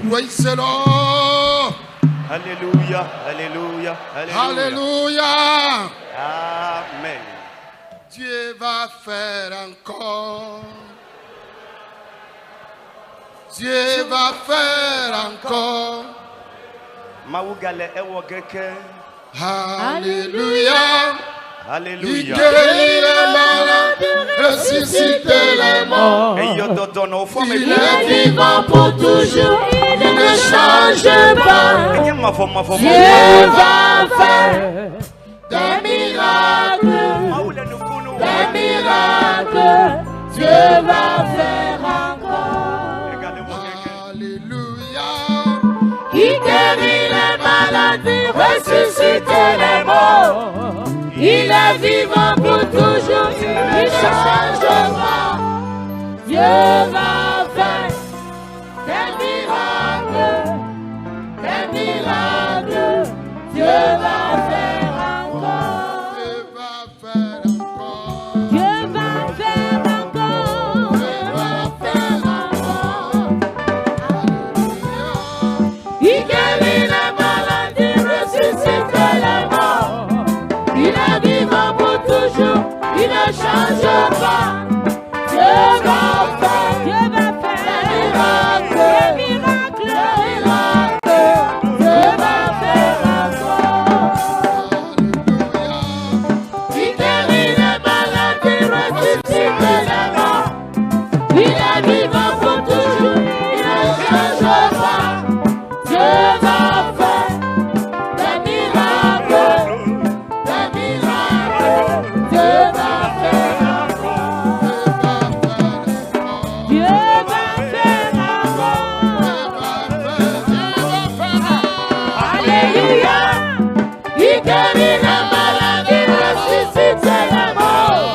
Praise the Lord. Alléluia, alléluia, alléluia. Alléluia. Amen. Dieu va faire encore. Dieu va faire encore. Alléluia. Alléluia. Il guérit les malades, ressuscite les morts. Il est vivant pour toujours, il ne change pas. Dieu va faire des miracles, des miracles. Dieu va faire encore. Alléluia. Il guérit les maladies, ressuscite les morts. Il est vivant pour toujours, il ne change pas. Dieu va faire des miracles, des miracles. Dieu va faire encore. Dieu va faire encore. Dieu va faire encore. Alléluia. Il guérit les maladies, ressuscite les morts. Il est vivant pour toujours, il ne change pas. Dieu va faire des miracles, des miracles. Dieu va faire encore. Il guérit les maladies, ressuscite les morts. Il est vivant pour toujours, il ne change pas. Dieu va faire des miracles. Dieu va faire encore. Alléluia. Il guérit les maladies, ressuscite les morts.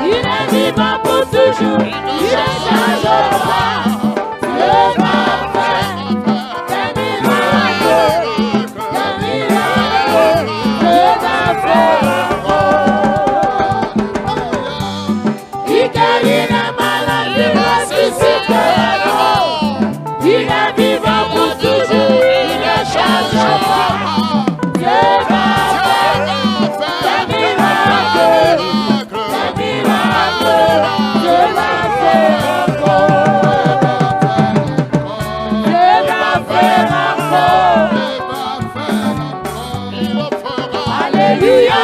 Il est vivant pour toujours, il ne change pas. Dieu va faire des miracles, des miracles. Dieu va faire encore. Il guérit les maladies, ressuscite les morts. Il est vivant pour toujours, il ne change pas. Dieu va faire des miracles, des miracles. Dieu va faire encore. Dieu va faire encore. Alléluia.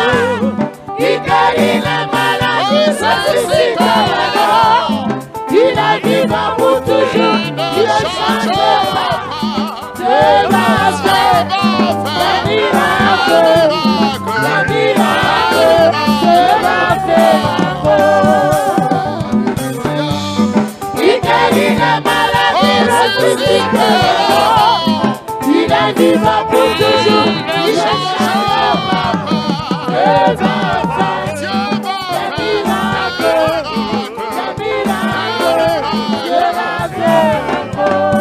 Il guérit les maladies, ressuscite les morts. Il est vivant pour toujours, il ne change pas. Dieu va faire des miracles, des miracles. Dieu va faire encore. Il guérit les maladies, ressuscite les morts. Il est vivant pour toujours, il ne change pas. Dieu va faire des miracles, des miracles. Dieu va faire encore.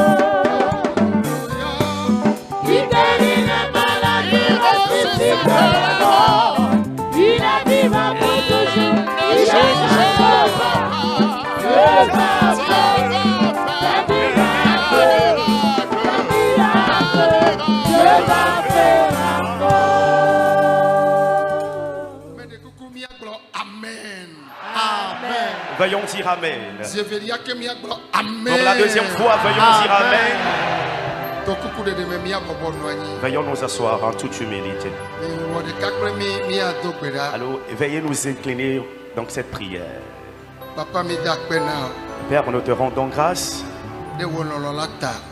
Il guérit les maladies, ressuscite les morts. Il est vivant pour toujours, il ne change pas. Dieu va faire des miracles, des miracles. Dieu va faire encore. Amen. Amen. Veuillons dire Amen. Amen. Pour la deuxième fois, veuillons dire Amen. Veuillons nous asseoir en toute humilité. Alors, veuillez nous incliner dans cette prière. Père, nous te rendons grâce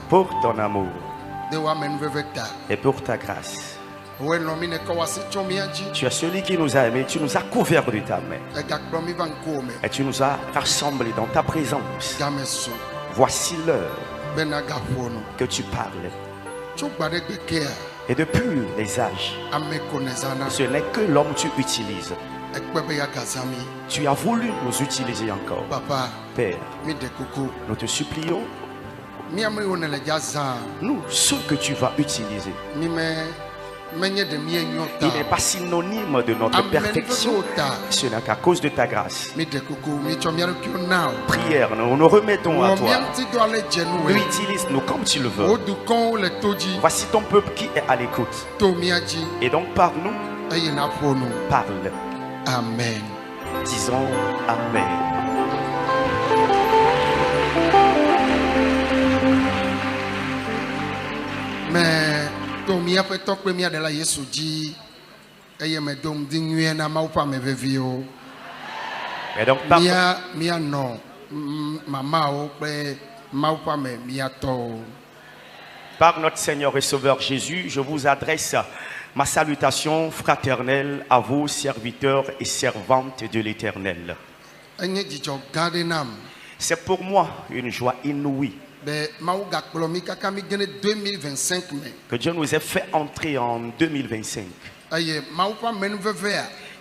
pour ton amour et pour ta grâce. Tu es celui qui nous a aimés, tu nous as couverts de ta main et tu nous as rassemblés dans ta présence. Voici l'heure que tu parles. Et depuis les âges, ce n'est que l'homme que tu utilises. Tu as voulu nous utiliser encore. Père, nous te supplions, nous, ceux que tu vas utiliser, Il n'est pas synonyme de notre perfection. Ce n'est qu'à cause de ta grâce. Prière, nous nous remettons à toi. Nous utilise-nous comme tu le veux. Voici ton peuple qui est à l'écoute. Et donc parle-nous. Parle. Amen. Disons Amen. Mais Tomia peut être premier de la Yesuji. Et me dom dignué na maupa me vevio. Et donc mia non mama o pe maupa me mia to. Par notre Seigneur et Sauveur Jésus, je vous adresse ma salutation fraternelle à vous, serviteurs et servantes de l'Éternel. C'est pour moi une joie inouïe que Dieu nous ait fait entrer en 2025.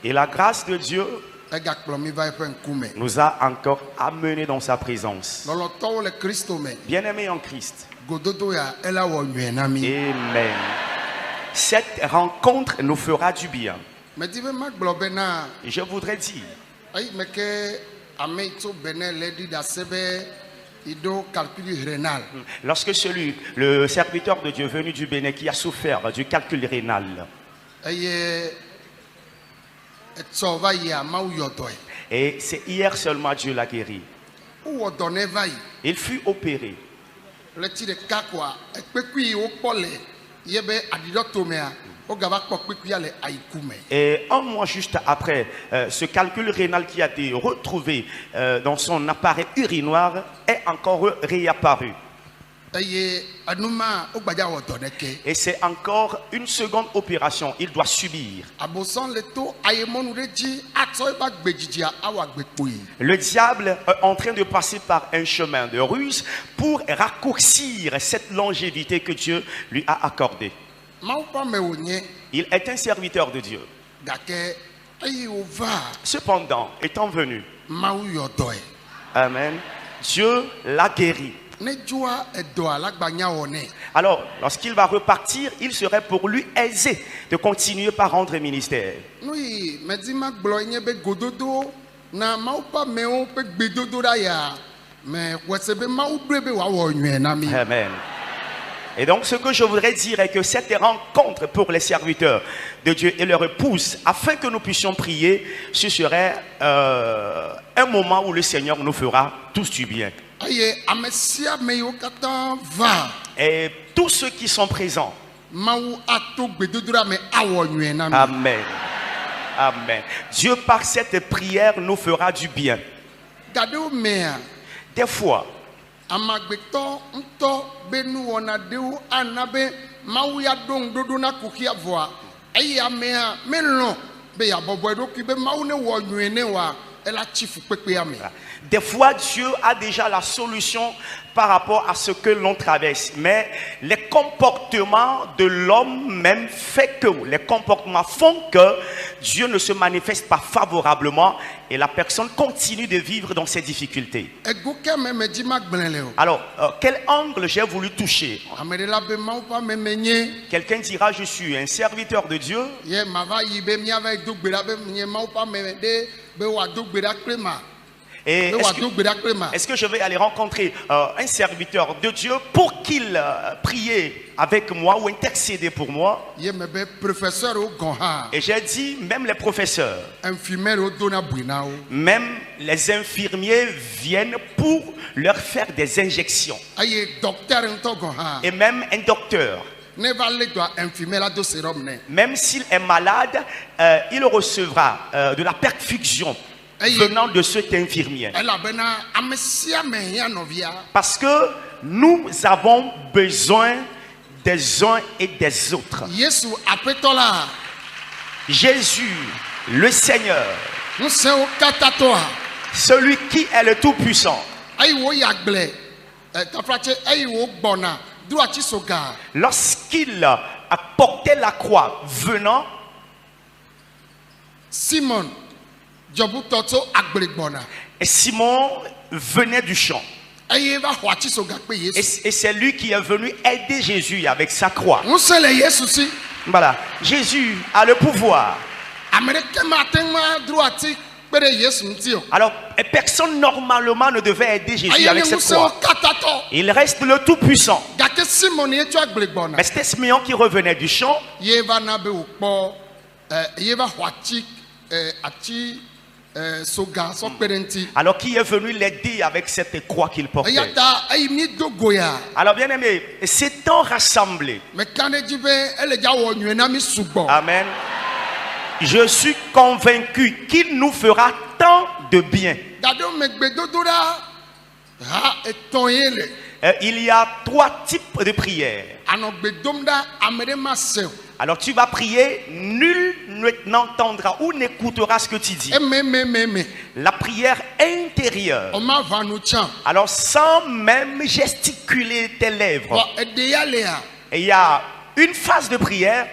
Et la grâce de Dieu nous a encore amenés dans sa présence. Bien-aimés en Christ. Amen. Cette rencontre nous fera du bien. Et je voudrais dire lorsque le serviteur de Dieu venu du Bénin qui a souffert du calcul rénal, et c'est hier seulement Dieu l'a guéri. Il fut opéré. Et un mois juste après, ce calcul rénal qui a été retrouvé dans son appareil urinoir est encore réapparu. Et c'est encore une seconde opération, il doit subir. Le diable est en train de passer par un chemin de ruse pour raccourcir cette longévité que Dieu lui a accordée. Il est un serviteur de Dieu. Cependant, étant venu, Amen, Dieu l'a guéri. Alors, lorsqu'il va repartir, il serait pour lui aisé de continuer par rendre ministère. Amen. Et donc ce que je voudrais dire est que cette rencontre pour les serviteurs de Dieu et leur épouse, afin que nous puissions prier, ce serait un moment où le Seigneur nous fera tous du bien. Et tous ceux qui sont présents, Amen. Amen. Dieu par cette prière nous fera du bien. Des fois, des fois, Dieu a déjà la solution par rapport à ce que l'on traverse. Mais les comportements de l'homme même font que Dieu ne se manifeste pas favorablement et la personne continue de vivre dans ses difficultés. Alors, quel angle j'ai voulu toucher? Quelqu'un dira, je suis un serviteur de Dieu. Et est-ce que je vais aller rencontrer un serviteur de Dieu pour qu'il prie avec moi ou intercéder pour moi? Et j'ai dit, même les professeurs, même les infirmiers viennent pour leur faire des injections. Et même un docteur, même s'il est malade, il recevra de la perfusion venant de cet infirmier. Parce que nous avons besoin des uns et des autres. Jésus, le Seigneur, celui qui est le Tout-Puissant, lorsqu'il a porté la croix venant, et Simon venait du champ. Et c'est lui qui est venu aider Jésus avec sa croix. Voilà. Jésus a le pouvoir. Alors, personne normalement ne devait aider Jésus avec cette croix. Il reste le Tout-Puissant. Mais c'était Simeon qui revenait du champ. Alors qui est venu l'aider avec cette croix qu'il portait. Alors bien aimé, s'étant rassemblés, amen, je suis convaincu qu'il nous fera tant de bien. Il y a 3 types de prières. Alors tu vas prier, nul n'entendra ou n'écoutera ce que tu dis. La prière intérieure. Alors sans même gesticuler tes lèvres. Et il y a une phase de prière.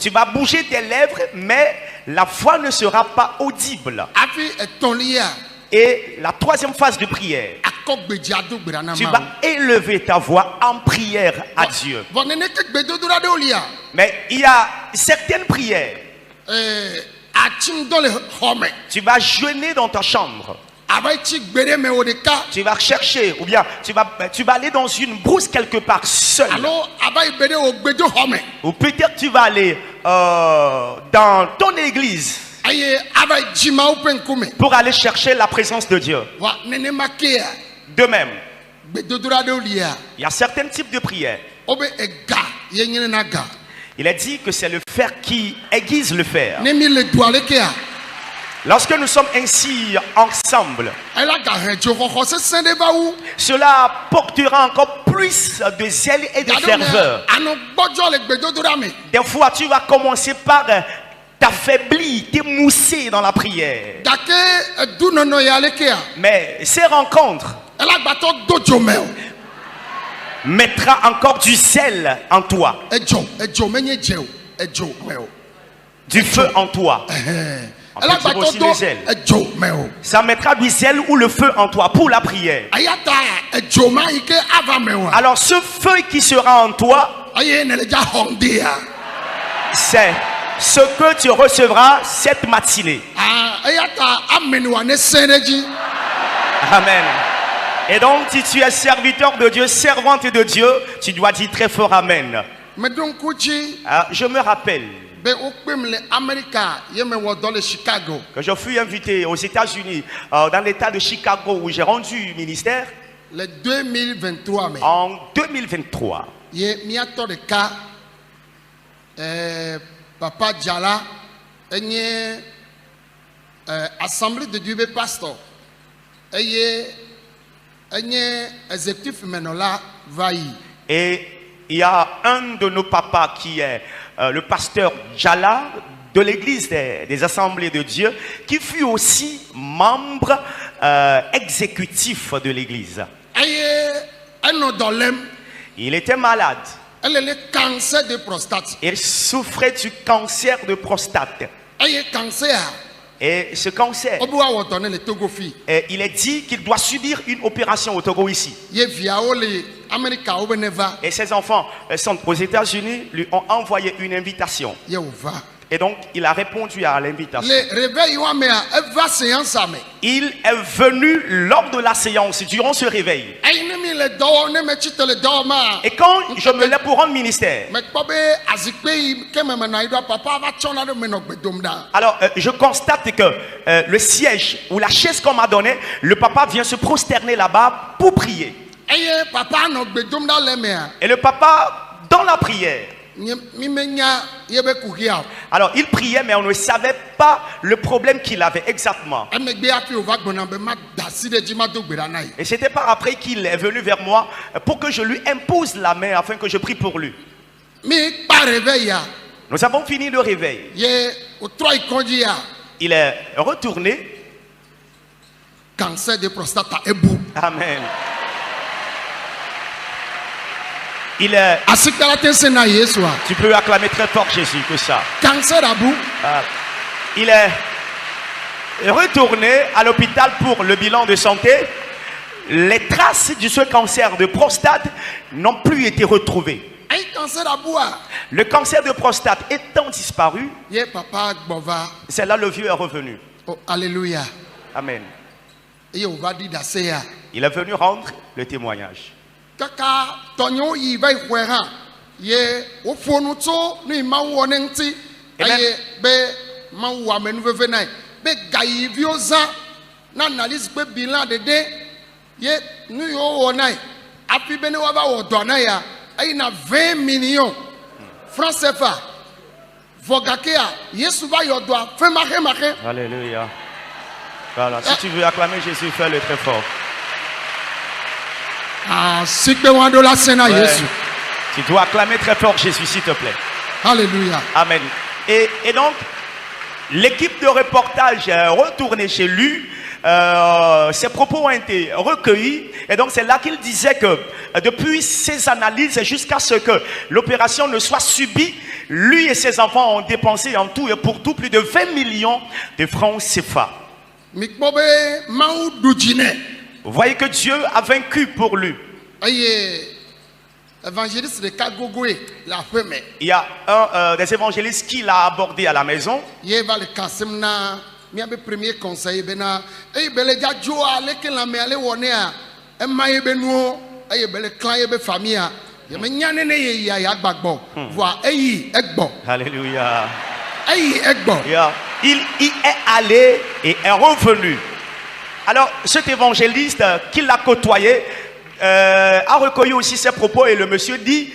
Tu vas bouger tes lèvres, mais la voix ne sera pas audible. Et la 3e phase de prière, tu vas élever ta voix en prière à Dieu. Mais il y a certaines prières. Tu vas jeûner dans ta chambre. Tu vas chercher, ou bien tu vas aller dans une brousse quelque part seul. Ou peut-être tu vas aller dans ton église pour aller chercher la présence de Dieu. De même, il y a certains types de prières. Il a dit que c'est le fer qui aiguise le fer. Lorsque nous sommes ainsi ensemble, cela portera encore plus de zèle et de ferveur. Des fois, tu vas commencer par t'affaiblir, t'émousser dans la prière. Mais ces rencontres mettra encore du zèle en toi. Du feu en toi. Ça mettra du zèle ou le feu en toi pour la prière. Alors ce feu qui sera en toi, c'est ce que tu recevras cette matinée. Amen. Et donc si tu es serviteur de Dieu, servante de Dieu, tu dois dire très fort amen. Je me rappelle que je fus invité aux États-Unis, dans l'état de Chicago, où j'ai rendu ministère. Le 2023. En 2023. Papa Djala, Assemblée de Dieu pasteur, exécutif Menola Vaï. Et il y a un de nos papas qui est le pasteur Djala de l'église des Assemblées de Dieu, qui fut aussi membre exécutif de l'église. Il était malade. Cancer de prostate. Il souffrait du cancer de prostate. Et ce cancer, il est dit qu'il doit subir une opération au Togo ici. Et ses enfants sont aux États-Unis, lui ont envoyé une invitation. Et donc, il a répondu à l'invitation. Il est venu lors de la séance, durant ce réveil. Et quand je me lève pour rendre ministère, alors je constate que le siège ou la chaise qu'on m'a donné, le papa vient se prosterner là-bas pour prier. Et le papa, dans la prière, alors il priait, mais on ne savait pas le problème qu'il avait exactement. Et c'était par après qu'il est venu vers moi pour que je lui impose la main afin que je prie pour lui. Nous avons fini le réveil. Il est retourné. Cancer de prostate. Amen. Il est... Tu peux acclamer très fort Jésus que ça. Il est retourné à l'hôpital pour le bilan de santé. Les traces de ce cancer de prostate n'ont plus été retrouvées. Le cancer de prostate étant disparu, c'est là le vieux est revenu. Oh, alléluia. Amen. Il est venu rendre le témoignage. Et 20 millions francs CFA. Alléluia. Voilà, si tu veux acclamer Jésus, fais-le très fort. Ouais. Tu dois acclamer très fort Jésus, s'il te plaît. Alléluia. Amen. Et donc, l'équipe de reportage est retournée chez lui. Ses propos ont été recueillis. Et donc, c'est là qu'il disait que depuis ses analyses jusqu'à ce que l'opération ne soit subie, lui et ses enfants ont dépensé en tout et pour tout plus de 20 millions de francs CFA. Vous voyez que Dieu a vaincu pour lui. Il y a un des évangélistes qui l'a abordé à la maison. Premier conseil Alléluia. Il y est allé et est revenu. Alors cet évangéliste qui l'a côtoyé a recueilli aussi ses propos et le monsieur dit,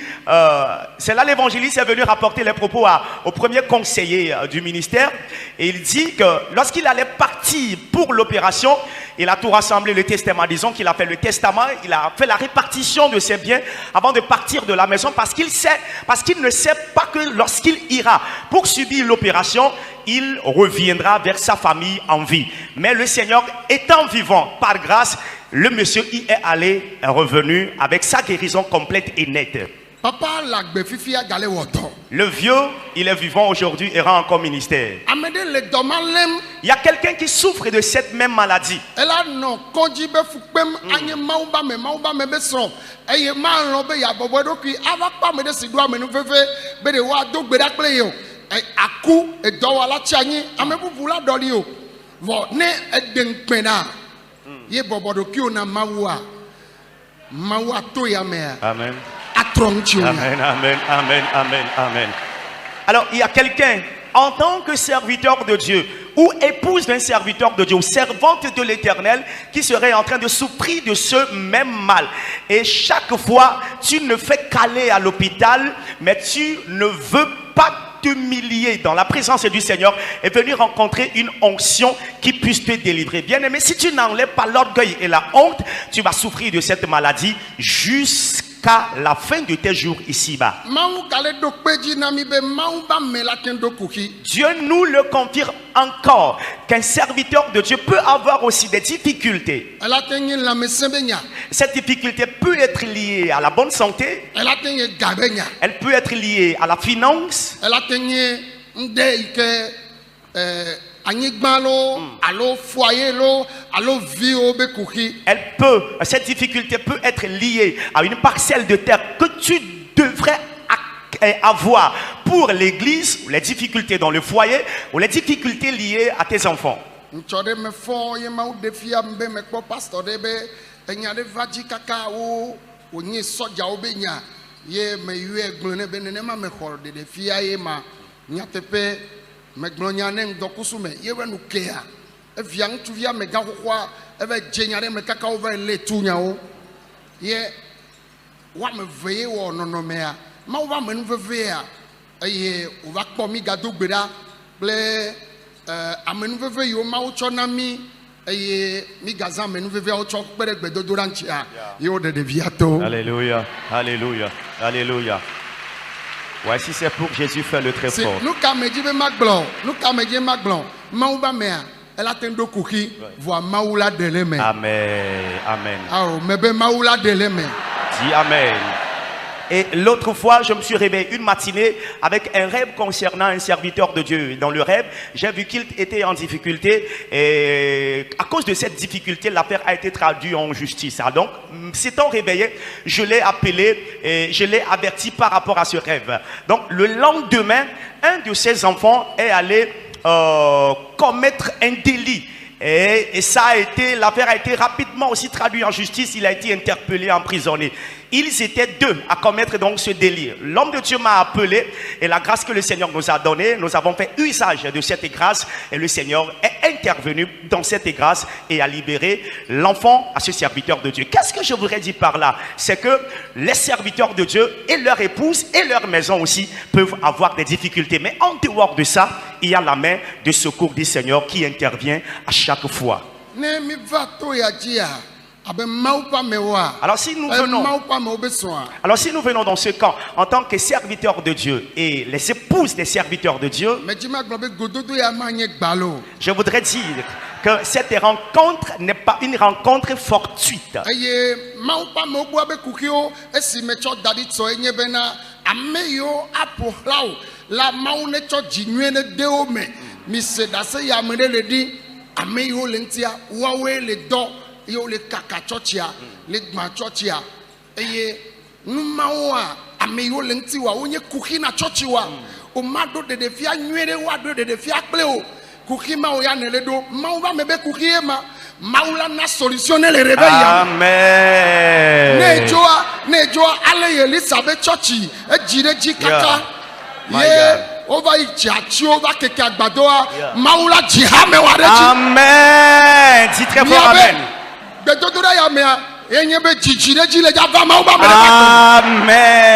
c'est là l'évangéliste est venu rapporter les propos au premier conseiller du ministère et il dit que lorsqu'il allait partir pour l'opération, il a tout rassemblé le testament, disons qu'il a fait le testament, il a fait la répartition de ses biens avant de partir de la maison parce qu'il ne sait pas que lorsqu'il ira pour subir l'opération, il reviendra vers sa famille en vie. Mais le Seigneur étant vivant, par grâce, le monsieur y est allé, est revenu avec sa guérison complète et nette. Le vieux, il est vivant aujourd'hui et rend encore ministère. Il y a quelqu'un qui souffre de cette même maladie. Amen. Amen, amen, amen, amen, amen. Alors, il y a quelqu'un, en tant que serviteur de Dieu, ou épouse d'un serviteur de Dieu, ou servante de l'Éternel, qui serait en train de souffrir de ce même mal. Et chaque fois, tu ne fais qu'aller à l'hôpital, mais tu ne veux pas t'humilier dans la présence du Seigneur et venir rencontrer une onction qui puisse te délivrer. Bien aimé, si tu n'enlèves pas l'orgueil et la honte, tu vas souffrir de cette maladie jusqu'à la fin de tes jours ici-bas. Dieu nous le confirme encore qu'un serviteur de Dieu peut avoir aussi des difficultés. Cette difficulté peut être liée à la bonne santé. Elle peut être liée à la finance. Cette difficulté peut être liée à une parcelle de terre que tu devrais avoir pour l'église, ou les difficultés dans le foyer, ou les difficultés liées à tes enfants. Alléluia, alléluia, alléluia. Ouais, si c'est pour Jésus, fais-le très fort. Amen, amen. Dis amen. Et l'autre fois, je me suis réveillé une matinée avec un rêve concernant un serviteur de Dieu. Dans le rêve, j'ai vu qu'il était en difficulté et à cause de cette difficulté, l'affaire a été traduite en justice. Donc, s'étant réveillé, je l'ai appelé et je l'ai averti par rapport à ce rêve. Donc, le lendemain, un de ses enfants est allé commettre un délit. Et ça a été, l'affaire a été rapidement aussi traduite en justice. Il a été interpellé, emprisonné. Ils étaient deux à commettre donc ce délit. L'homme de Dieu m'a appelé et la grâce que le Seigneur nous a donnée, nous avons fait usage de cette grâce et le Seigneur est intervenu dans cette grâce et a libéré l'enfant à ce serviteur de Dieu. Qu'est-ce que je voudrais dire par là? C'est que les serviteurs de Dieu et leur épouse et leur maison aussi peuvent avoir des difficultés. Mais en dehors de ça, il y a la main de secours du Seigneur qui intervient à chaque fois. Alors si nous venons dans ce camp en tant que serviteurs de Dieu et les épouses des serviteurs de Dieu, je voudrais dire que cette rencontre n'est pas une rencontre fortuite. Yo le kaka chochia le gma chochia eye numawa ameyo lenti wa onye kuki na chochi wa o mado de defia nwere wa do de defia kple o kuki ma o ya nele do ma o ba mebe kuki e ma maula na solutionner le réveil. Amen. Ne joa ale Elizabeth chochi e jire ji kaka ye over ichachi over keke agbadoa maula jihame wa reji. Amen. Dis très fort amen. Amen.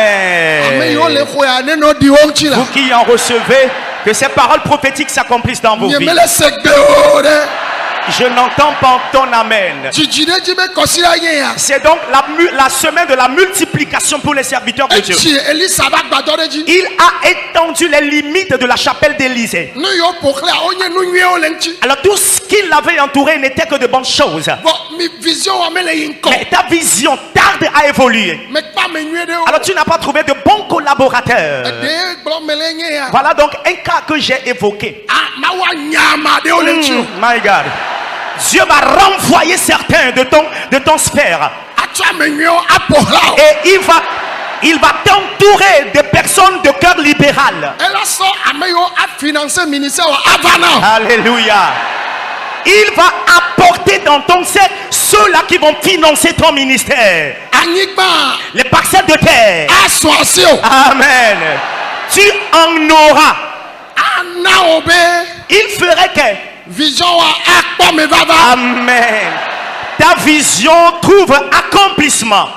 Vous qui en recevez, que ces paroles prophétiques s'accomplissent dans vos vies. Je n'entends pas ton amen. C'est donc la semaine de la multiplication pour les serviteurs de Dieu. Il a étendu les limites de la chapelle d'Élysée. Alors tout ce qui l'avait entouré n'était que de bonnes choses. Mais ta vision tarde à évoluer. Alors tu n'as pas trouvé de bons collaborateurs. Voilà donc un cas que j'ai évoqué. My God. Dieu va renvoyer certains de ton sphère. Et il va t'entourer de personnes de cœur libéral. Alléluia. Il va apporter dans ton cercle ceux-là qui vont financer ton ministère. Les parcelles de terre. Amen. Tu en auras. Il ferait que amen. Ta vision trouve accomplissement.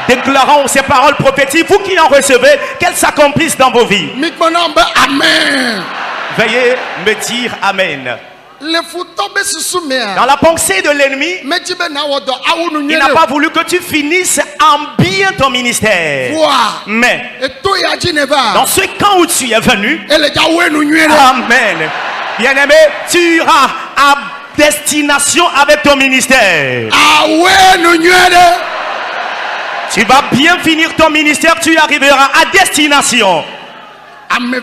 Déclarons ces paroles prophétiques, vous qui en recevez, qu'elles s'accomplissent dans vos vies. Amen. Veuillez me dire amen. Dans la pensée de l'ennemi, il n'a pas voulu que tu finisses en bien ton ministère. Mais dans ce camp où tu es venu, amen, bien-aimé, tu iras à destination avec ton ministère. Tu vas bien finir ton ministère, tu arriveras à destination. Amen.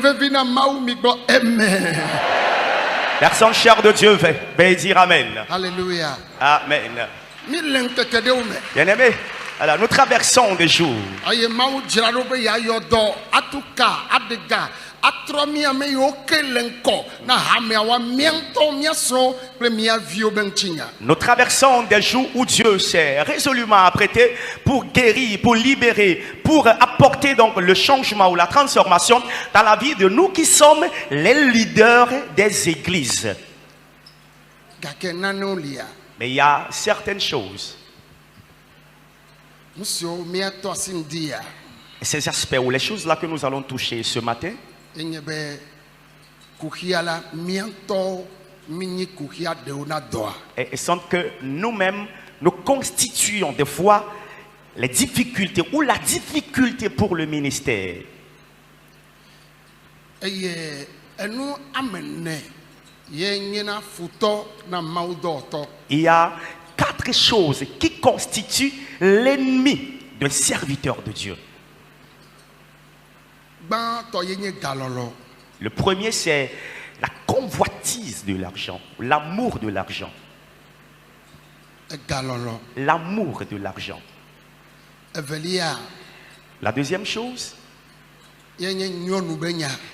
Personne chère de Dieu va dire amen. Alléluia. Amen. Bien-aimé, alors nous traversons des jours. Nous traversons des jours où Dieu s'est résolument apprêté pour guérir, pour libérer, pour apporter donc le changement ou la transformation dans la vie de nous qui sommes les leaders des églises. Mais il y a certaines choses, ces aspects ou les choses là que nous allons toucher ce matin, et sentent que nous-mêmes nous constituons des fois les difficultés ou la difficulté pour le ministère. Il y a 4 choses qui constituent l'ennemi d'un serviteur de Dieu? Le premier, c'est la convoitise de l'argent, l'amour de l'argent. L'amour de l'argent. La deuxième chose,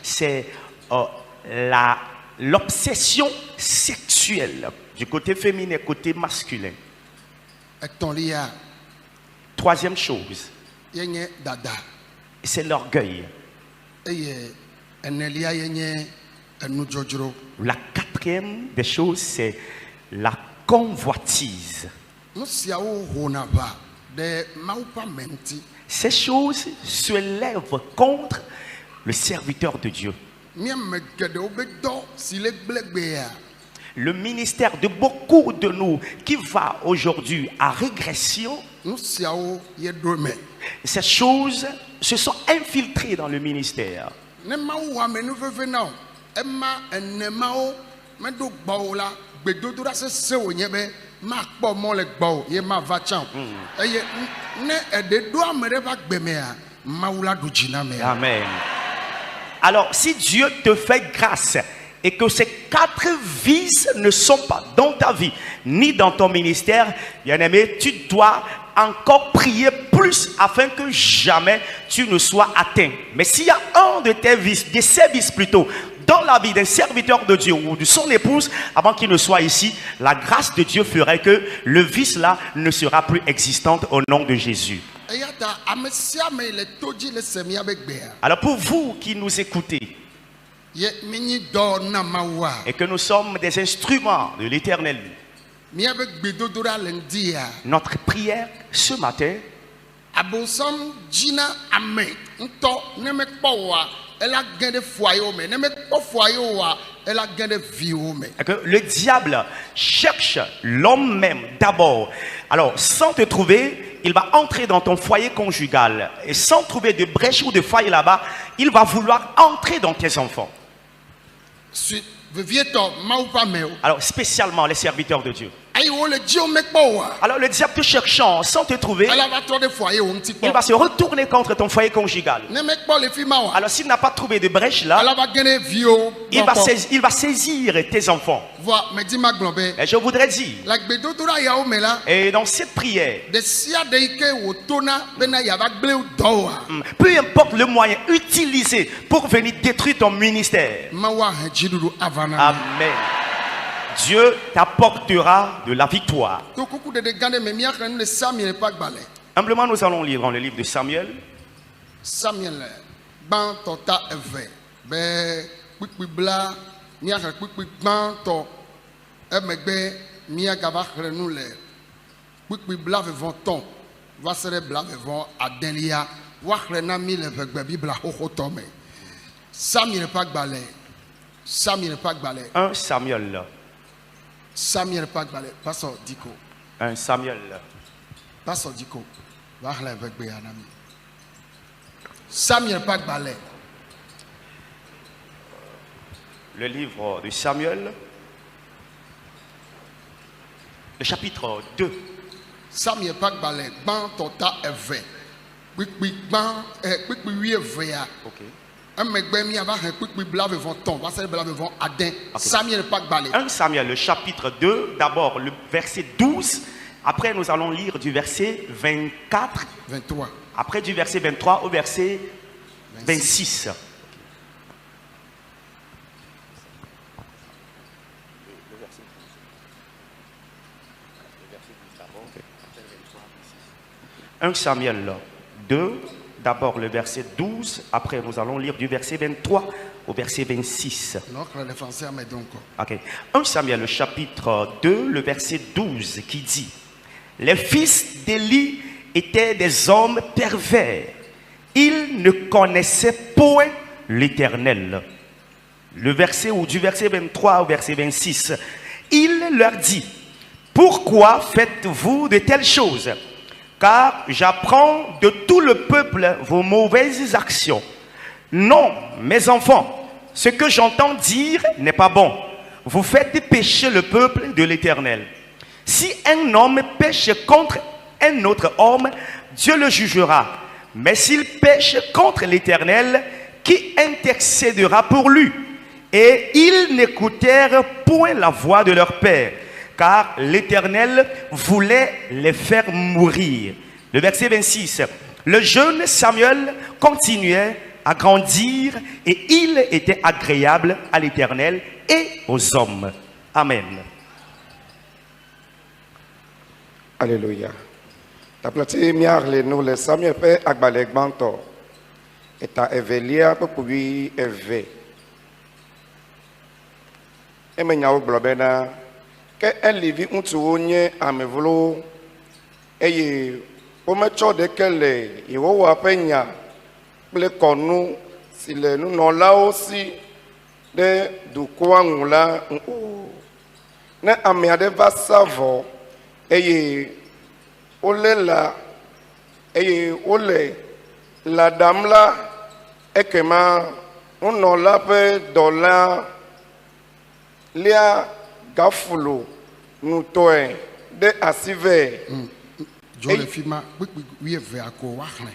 c'est l'obsession sexuelle du côté féminin, côté masculin. Troisième chose, c'est l'orgueil. La quatrième des choses, c'est la convoitise. Ces choses se lèvent contre le serviteur de Dieu. Le ministère de beaucoup de nous qui va aujourd'hui à régression, ces choses se sont infiltrées dans le ministère. Amen. Alors, si Dieu te fait grâce et que ces 4 vices ne sont pas dans ta vie, ni dans ton ministère, bien-aimé, tu dois encore prier plus afin que jamais tu ne sois atteint. Mais s'il y a un de tes vices, de ces vices plutôt, dans la vie d'un serviteur de Dieu ou de son épouse, avant qu'il ne soit ici, la grâce de Dieu ferait que le vice là ne sera plus existant au nom de Jésus. Alors pour vous qui nous écoutez et que nous sommes des instruments de l'Éternel, notre prière ce matin, le diable cherche l'homme même d'abord. Alors sans te trouver, il va entrer dans ton foyer conjugal. Et sans trouver de brèche ou de faille là-bas, il va vouloir entrer dans tes enfants. Alors spécialement les serviteurs de Dieu. Alors le diable te cherchant sans te trouver, il va se retourner contre ton foyer conjugal. Alors s'il n'a pas trouvé de brèche là, il va saisir tes enfants. Et je voudrais dire, et dans cette prière, peu importe le moyen utilisé pour venir détruire ton ministère, amen, Dieu t'apportera de la victoire. Humblement, nous allons lire dans le livre de Samuel. Un Samuel. Samuel Pagbale, Pastor Diko. Un Samuel. Pastor Diko. Samuel Pagbale. Le livre de Samuel. Le chapitre 2. Samuel Pagbale, ban tota eve. Ok. 1 Samuel, le chapitre 2, d'abord le verset 12. Après, nous allons lire du verset 24. 23. Après, du verset 23 au verset 26. Un Samuel 2. D'abord le verset 12, après nous allons lire du verset 23 au verset 26. Okay. 1 Samuel, le chapitre 2, le verset 12 qui dit: les fils d'Élie étaient des hommes pervers. Ils ne connaissaient point l'Éternel. Le verset ou du verset 23 au verset 26, il leur dit: pourquoi faites-vous de telles choses? Car j'apprends de tout le peuple vos mauvaises actions. Non, mes enfants, ce que j'entends dire n'est pas bon. Vous faites pécher le peuple de l'Éternel. Si un homme pêche contre un autre homme, Dieu le jugera. Mais s'il pêche contre l'Éternel, qui intercédera pour lui? Et ils n'écoutèrent point la voix de leur père, car l'Éternel voulait les faire mourir. Le verset 26. Le jeune Samuel continuait à grandir et il était agréable à l'Éternel et aux hommes. Amen. Alléluia. Ta plati miarle nous le Samuel fait agbalegbanto. Et ta evelia pour lui eve. Et maintenant blobena que elle livi untuonye amevlo eye omecho de kele iwo wa penya ple konu si le nous non là aussi de du kwangula ne amiade va savo eye ole la eye ole la dame là ekema on non la pe dollar lia gafulo nous toe de asive je le filma oui ve ako wahne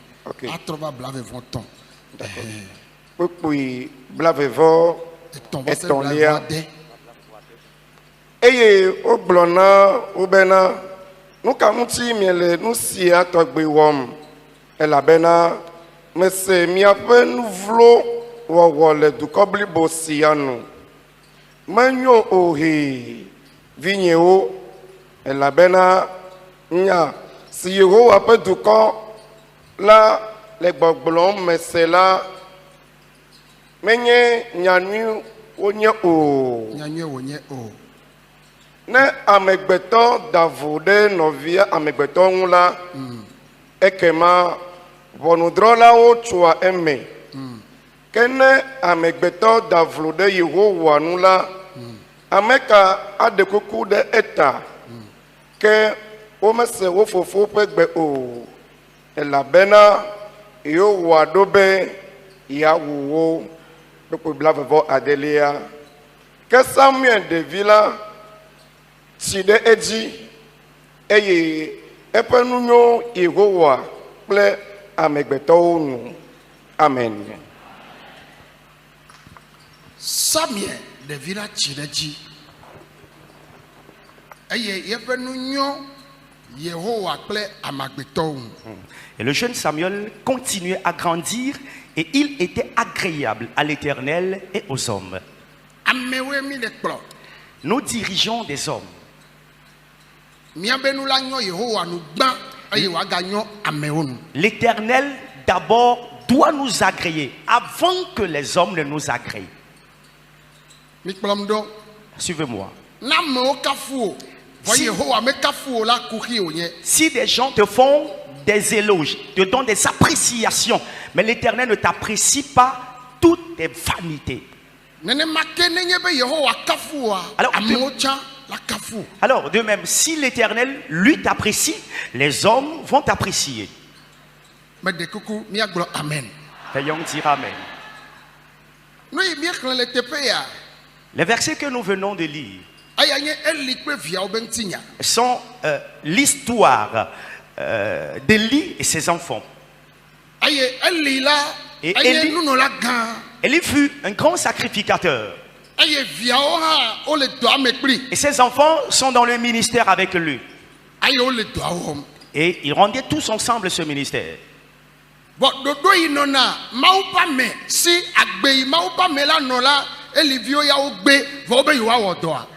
atrova blave vonton puis blave vo et ton lia eye o blona o bena nous kamuti miele nous si atogbe wom ela bena mese mi ape nous vlo wo le du kobli bosianu manyo ohe vigneo ela bena nya si yo ape du ko la le gbogblon mese la menye nyanu onye o ne amegbeto davode novia amegbeto ngula ekema bonudrola o chua eme kene amegbeto davode yehowa nula ameka adekuku de eta ke o mese wo fofo pegbe o elabena yo wadobe ya wuwo pepo blavavo adelia ke Samuel de villa side eji eye epenunyo yehowa ple amegbeto nu amen. Samuel de villa chideji eye epenunyo yehowa ple amagbeto. Et le jeune Samuel continuait à grandir et il était agréable à l'Éternel et aux hommes. Nous dirigeons des hommes. L'Éternel d'abord doit nous agréer avant que les hommes ne nous agréent. Suivez-moi. Si des gens te font des éloges, te donnent des appréciations, mais l'Éternel ne t'apprécie pas, tout est vanité. Alors de même, si l'Éternel lui t'apprécie, les hommes vont t'apprécier. Veuillons dire Amen. Les versets que nous venons de lire sont l'histoire d'Élie et ses enfants. Et Élie fut un grand sacrificateur. Et ses enfants sont dans le ministère avec lui. Et ils rendaient tous ensemble ce ministère.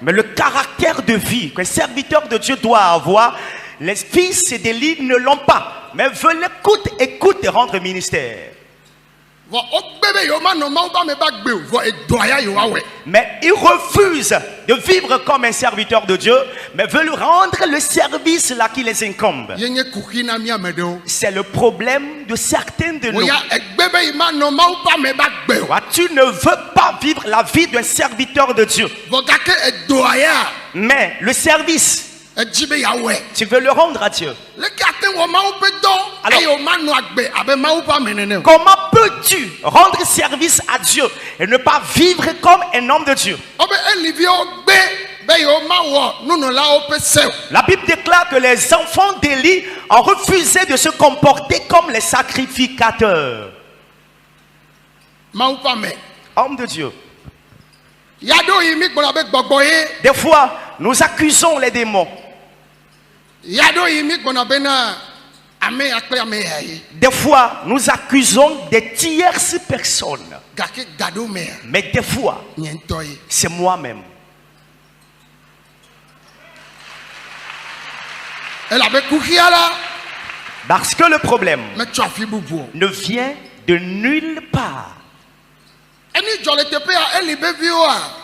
Mais le caractère de vie qu'un serviteur de Dieu doit avoir, les fils d'Élie ne l'ont pas. Mais veulent écoute et rendre ministère. Mais ils refusent de vivre comme un serviteur de Dieu, mais veulent rendre le service là qui les incombe. C'est le problème de certains de nous. Tu ne veux pas vivre la vie d'un serviteur de Dieu. Mais le service, tu veux le rendre à Dieu. Alors, comment peux-tu rendre service à Dieu et ne pas vivre comme un homme de Dieu? La Bible déclare que les enfants d'Élie ont refusé de se comporter comme les sacrificateurs. Homme de Dieu. Des fois, nous accusons les démons. Des fois, nous accusons des tierces personnes. Mais des fois, c'est moi-même. Parce que le problème ne vient de nulle part.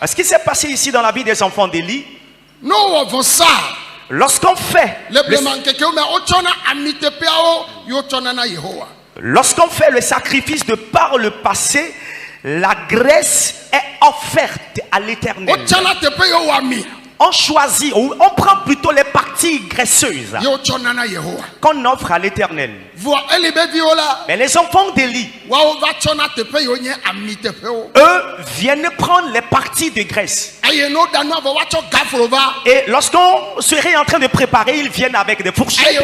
Ce qui s'est passé ici dans la vie des enfants d'Élie, lorsqu'on fait le sacrifice de par le passé, la graisse est offerte à l'Éternel. On choisit, ou on prend plutôt les parties graisseuses qu'on offre à l'Éternel. Mais les enfants d'Élie, eux viennent prendre les parties de graisse. Et lorsqu'on serait en train de préparer, ils viennent avec des fourchettes.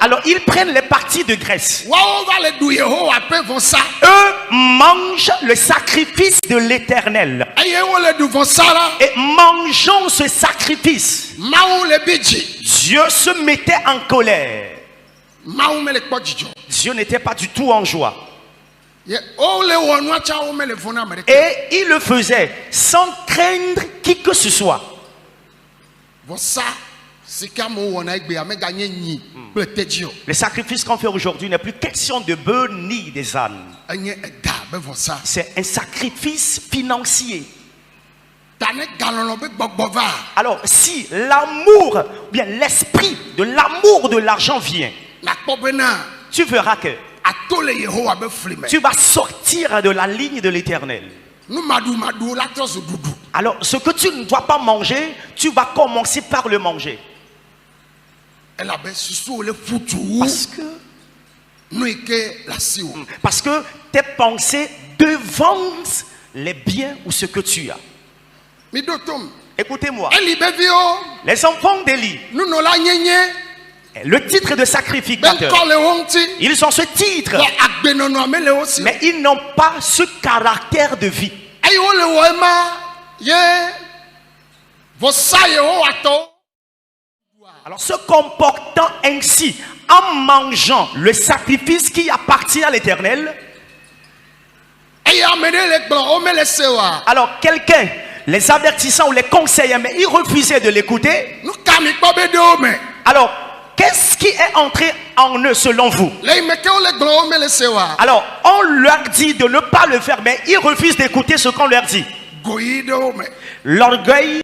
Alors ils prennent les parties de graisse. Eux mangent le sacrifice de l'Éternel. Et mangeant ce sacrifice, Dieu se mettait en colère. Dieu n'était pas du tout en joie. Et il le faisait sans craindre qui que ce soit. Le sacrifice qu'on fait aujourd'hui n'est plus question de bœufs ni des ânes. C'est un sacrifice financier. Alors si l'amour, bien l'esprit de l'amour de l'argent vient, tu verras que tu vas sortir de la ligne de l'Éternel. Alors ce que tu ne dois pas manger, tu vas commencer par le manger. Parce que tes pensées devancent les biens ou ce que tu as. Écoutez-moi. Les enfants d'Élie, le titre de sacrificateur, ils ont ce titre, mais ils n'ont pas ce caractère de vie. Alors se comportant ainsi, en mangeant le sacrifice qui appartient à l'Éternel, alors quelqu'un les avertissant ou les conseillait, mais ils refusaient de l'écouter. Alors qu'est-ce qui est entré en eux selon vous? Alors on leur dit de ne pas le faire, mais ils refusent d'écouter ce qu'on leur dit. L'orgueil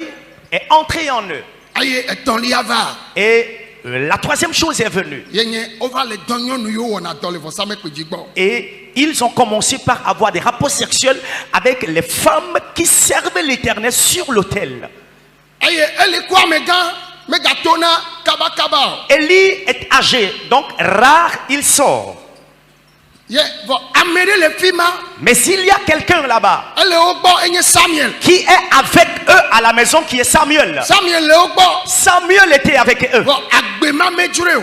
est entré en eux. Et la troisième chose est venue. Et ils ont commencé par avoir des rapports sexuels avec les femmes qui servaient l'Éternel sur l'autel. Élie est âgé, donc rare il sort. Mais s'il y a quelqu'un là-bas qui est avec eux à la maison, qui est Samuel. Samuel était avec eux,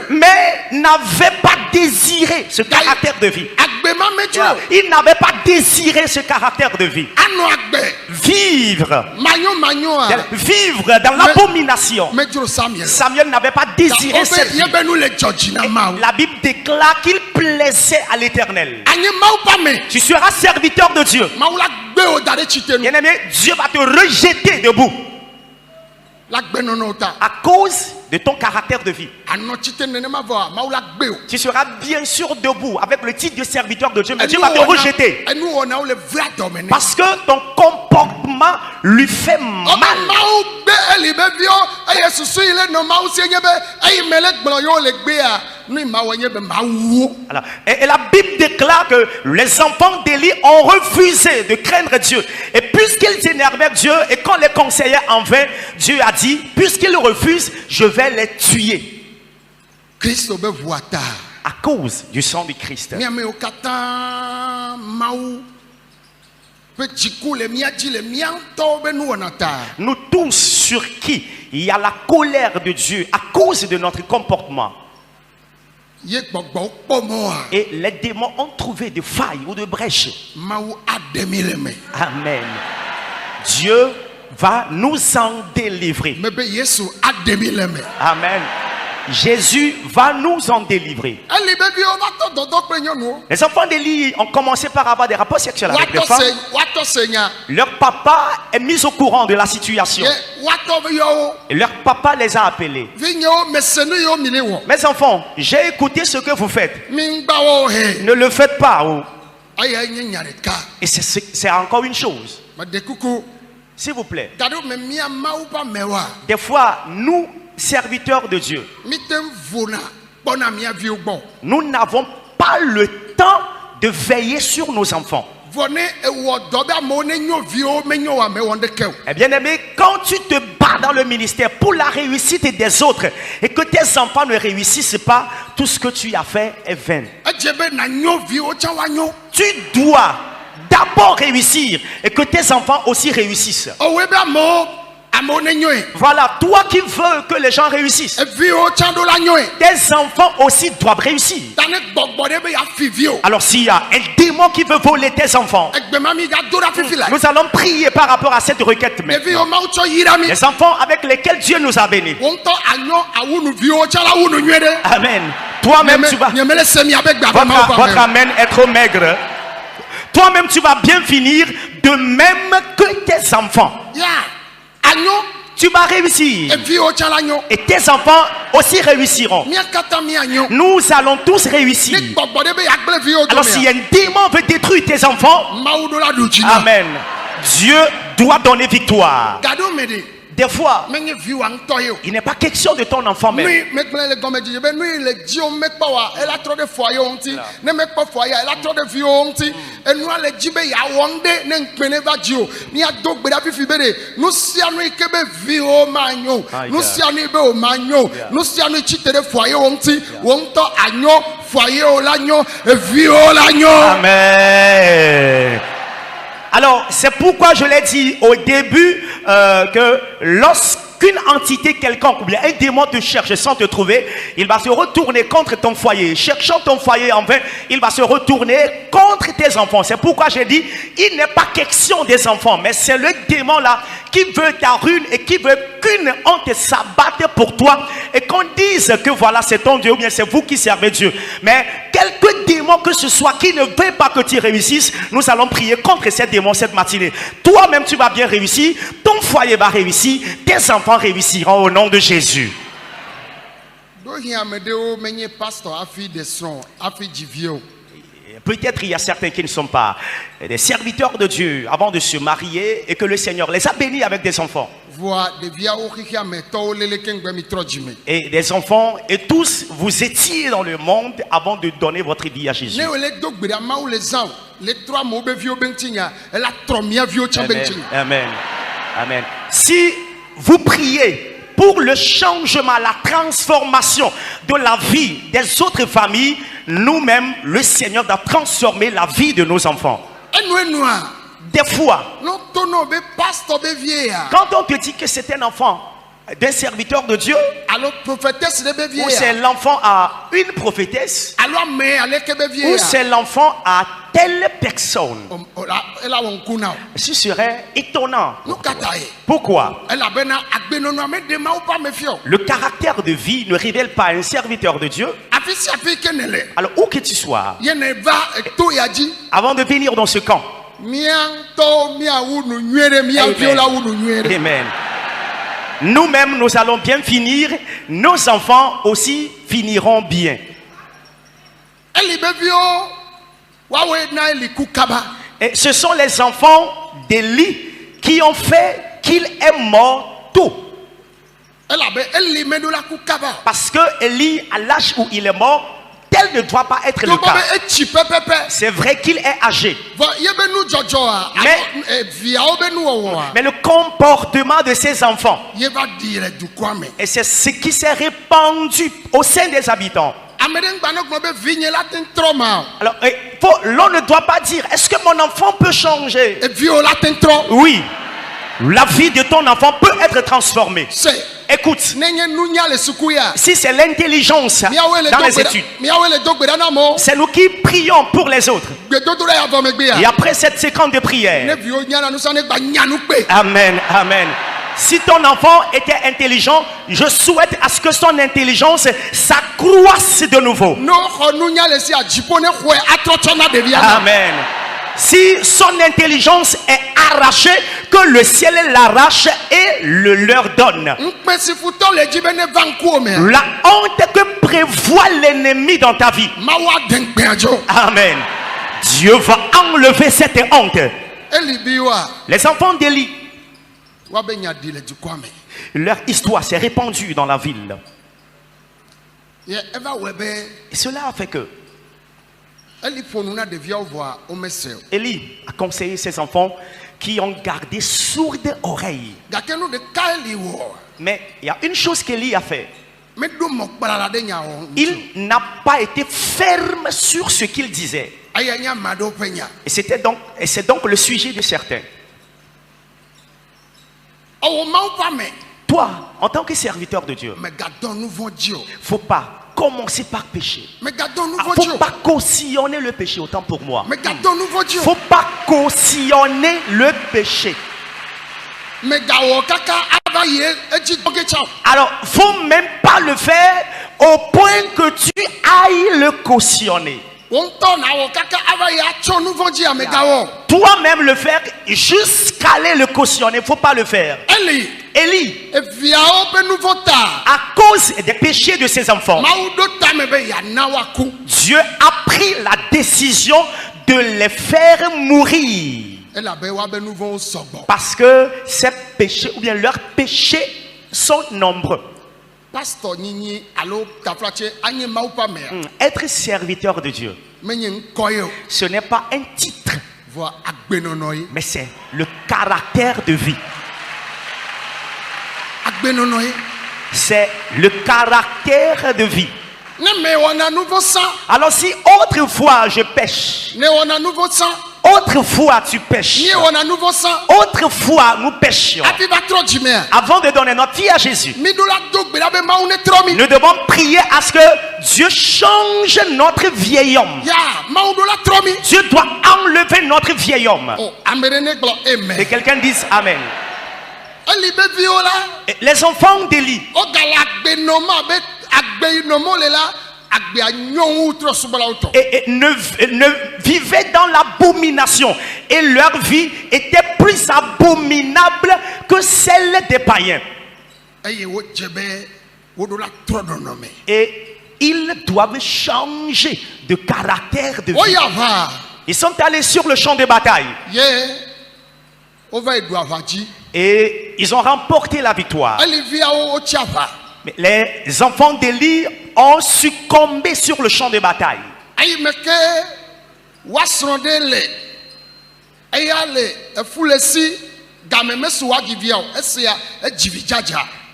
mais n'avait pas désiré ce caractère de vie. Il n'avait pas désiré ce caractère de vie. Vivre dans l'abomination. Samuel n'avait pas désiré cette vie. La Bible déclare qu'il plaisait à l'Éternel. Tu seras serviteur de Dieu. Bien-aimé, Dieu va te rejeter debout à cause de ton caractère de vie. Tu seras bien sûr debout avec le titre de serviteur de Dieu, mais Dieu va te rejeter parce que ton comportement lui fait mal. Alors, et la Bible déclare que les enfants d'Élie ont refusé de craindre Dieu. Et puisqu'ils énervaient Dieu et qu'on les conseillait en vain, Dieu a dit, puisqu'ils refusent, je vais les tuer. À cause du sang du Christ. Nous tous sur qui il y a la colère de Dieu à cause de notre comportement. Et les démons ont trouvé des failles ou de brèches. Amen. Dieu va nous en délivrer. Amen. Jésus va nous en délivrer. Les enfants d'Élie ont commencé par avoir des rapports sexuels avec des femmes. Leur papa est mis au courant de la situation. Et leur papa les a appelés. Mes enfants, j'ai écouté ce que vous faites. Ne le faites pas. Et c'est encore une chose. S'il vous plaît. Des fois, nous, serviteurs de Dieu, nous n'avons pas le temps de veiller sur nos enfants. Eh bien aimé, quand tu te bats dans le ministère pour la réussite des autres et que tes enfants ne réussissent pas, tout ce que tu as fait est vain. Tu dois d'abord réussir et que tes enfants aussi réussissent. Voilà, toi qui veux que les gens réussissent, tes enfants aussi doivent réussir. Alors s'il y a un démon qui veut voler tes enfants, nous allons prier par rapport à cette requête maintenant. Les enfants avec lesquels Dieu nous a bénis. Amen. Toi-même tu vas... Votre amen est trop maigre. Toi-même tu vas bien finir de même que tes enfants. Tu vas réussir. Et tes enfants aussi réussiront. Nous allons tous réussir. Alors si un démon veut détruire tes enfants, amen, Dieu doit donner victoire. Des fois, il n'est pas question de ton enfant même. Amen. Alors, c'est pourquoi je l'ai dit au début que lorsqu'une entité quelconque ou bien un démon te cherche sans te trouver, il va se retourner contre ton foyer. Cherchant ton foyer en vain, il va se retourner contre tes enfants. C'est pourquoi j'ai dit, il n'est pas question des enfants, mais c'est le démon là qui veut ta ruine et qui veut qu'une honte s'abatte pour toi et qu'on dise que voilà, c'est ton Dieu ou bien c'est vous qui servez Dieu. Mais quelque démon que ce soit qui ne veut pas que tu réussisses, nous allons prier contre ces démons cette matinée. Toi-même tu vas bien réussir, ton foyer va réussir, tes enfants réussiront au nom de Jésus. Peut-être il y a certains qui ne sont pas des serviteurs de Dieu avant de se marier et que le Seigneur les a bénis avec des enfants. Et des enfants, et tous vous étiez dans le monde avant de donner votre vie à Jésus. Amen. Amen. Si vous priez pour le changement, la transformation de la vie des autres familles, nous-mêmes, le Seigneur doit transformer la vie de nos enfants. Des fois, quand on te dit que c'est un enfant d'un serviteur de Dieu, ou c'est l'enfant à une prophétesse, ou c'est l'enfant à telle personne, ce serait étonnant. Pourquoi? Le caractère de vie ne révèle pas un serviteur de Dieu. Alors où que tu sois, avant de venir dans ce camp, amen. Nous-mêmes, nous allons bien finir. Nos enfants aussi finiront bien. Et ce sont les enfants d'Élie qui ont fait qu'il est mort tôt. Parce que Élie, à l'âge où il est mort, tel ne doit pas être le cas. C'est vrai qu'il est âgé. Mais le comportement de ses enfants, et c'est ce qui s'est répandu au sein des habitants. Alors, l'on ne doit pas dire, est-ce que mon enfant peut changer? Oui. La vie de ton enfant peut être transformée. Écoute, si c'est l'intelligence dans les études, c'est nous qui prions pour les autres. Et après cette séquence de prière, amen, amen. Si ton enfant était intelligent, je souhaite à ce que son intelligence s'accroisse de nouveau. Amen. Si son intelligence est arrachée, que le ciel l'arrache et le leur donne. La honte que prévoit l'ennemi dans ta vie, amen, Dieu va enlever cette honte. Les enfants d'Élie, leur histoire s'est répandue dans la ville. Et cela a fait que Élie a conseillé ses enfants qui ont gardé sourde oreille. Mais il y a une chose qu'Élie a fait. Il n'a pas été ferme sur ce qu'il disait. Et c'est donc le sujet de certains. Toi, en tant que serviteur de Dieu, faut pas commencer par pécher. Faut pas cautionner le péché, autant pour moi. Faut pas cautionner le péché. Alors, faut même pas le faire au point que tu ailles le cautionner. Toi-même le faire jusqu'à aller le cautionner, faut pas le faire. Élie, à cause des péchés de ses enfants, Dieu a pris la décision de les faire mourir. Parce que ces péchés, ou bien leurs péchés, sont nombreux. Être serviteur de Dieu, ce n'est pas un titre, mais c'est le caractère de vie. C'est le caractère de vie. Alors si autrefois je pêche, autrefois tu pêches, autrefois nous pêchions, avant de donner notre vie à Jésus, nous devons prier à ce que Dieu change notre vieil homme. Dieu doit enlever notre vieil homme. Et quelqu'un dise Amen. Et les enfants d'Élie, et ne vivaient dans l'abomination, et leur vie était plus abominable que celle des païens. Et ils doivent changer de caractère de vie. Ils sont allés sur le champ de bataille et ils ont remporté la victoire. Mais les enfants d'Élie ont succombé sur le champ de bataille.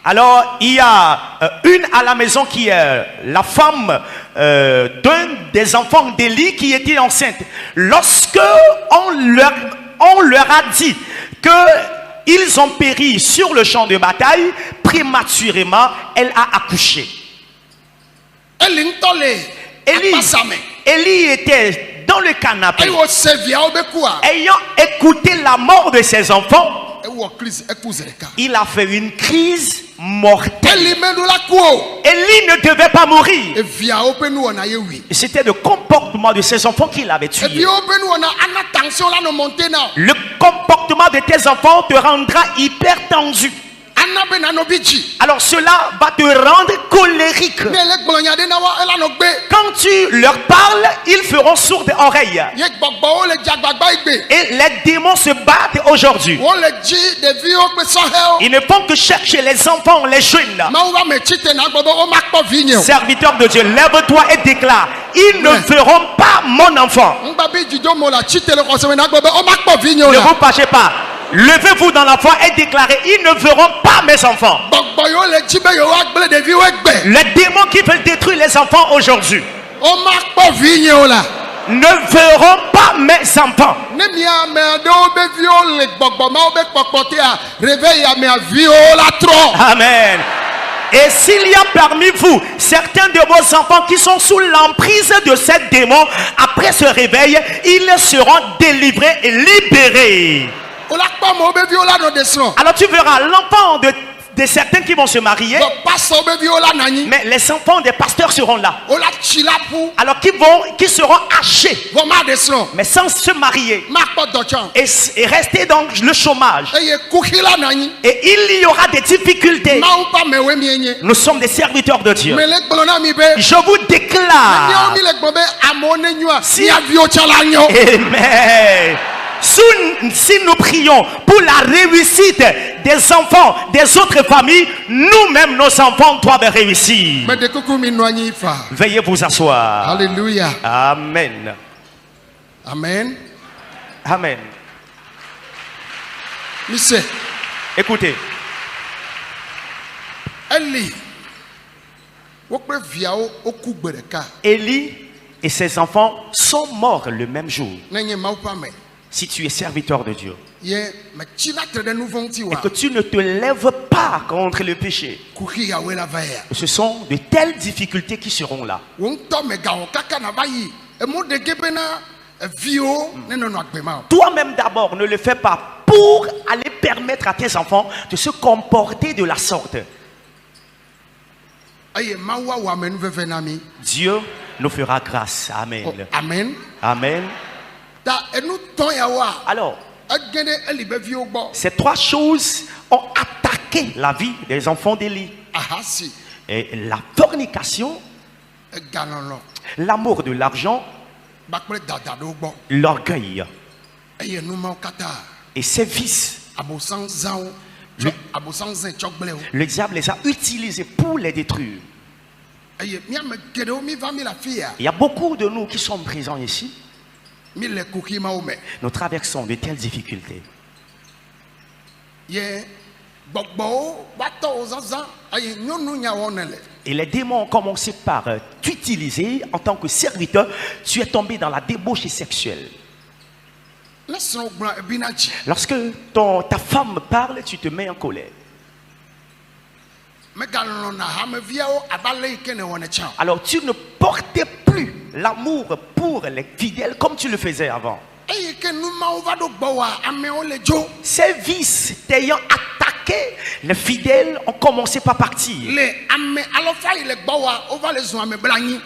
Alors il y a une à la maison qui est la femme d'un des enfants d'Élie qui était enceinte. Lorsque on leur a dit que ils ont péri sur le champ de bataille, prématurément, elle a accouché. Élie était dans le canapé, ayant écouté la mort de ses enfants. Il a fait une crise mortelle. Élie ne devait pas mourir. C'était le comportement de ses enfants qui l'avait tué. Le comportement de tes enfants te rendra hyper tendu. Alors cela va te rendre colérique. Quand tu leur parles, ils feront sourde oreille. Et les démons se battent aujourd'hui. Ils ne font que chercher les enfants, les jeunes. Serviteur de Dieu, lève-toi et déclare: ils ne verront pas mon enfant. Ne vous fâchez pas. Levez-vous dans la foi et déclarez, ils ne verront pas mes enfants. Les démons qui veulent détruire les enfants aujourd'hui ne verront pas mes enfants. Amen. Et s'il y a parmi vous certains de vos enfants qui sont sous l'emprise de ces démons, après ce réveil, ils seront délivrés et libérés. Alors tu verras l'enfant de certains qui vont se marier, mais les enfants des pasteurs seront là. Alors qui seront âgés, mais sans se marier, et rester dans le chômage. Et il y aura des difficultés. Nous sommes des serviteurs de Dieu. Je vous déclare, Amen. Si nous prions pour la réussite des enfants des autres familles, nous-mêmes, nos enfants doivent réussir. Veuillez vous asseoir. Alléluia. Amen. Amen. Amen. Monsieur, écoutez. Élie et ses enfants sont morts le même jour. Si tu es serviteur de Dieu et que tu ne te lèves pas contre le péché, ce sont de telles difficultés qui seront là. Toi-même d'abord, ne le fais pas pour aller permettre à tes enfants de se comporter de la sorte. Dieu nous fera grâce. Amen. Oh, amen. Amen. Alors, ces trois choses ont attaqué la vie des enfants d'Élie. Et la fornication, l'amour de l'argent, l'orgueil et ses vices. Le diable les a utilisés pour les détruire. Il y a beaucoup de nous qui sommes présents ici. Nous traversons de telles difficultés. Et les démons ont commencé par t'utiliser en tant que serviteur. Tu es tombé dans la débauche sexuelle. Lorsque ta femme parle, tu te mets en colère. Alors tu ne portais plus l'amour pour les fidèles comme tu le faisais avant. Ces vices t'ayant attaqué, les fidèles ont commencé par partir.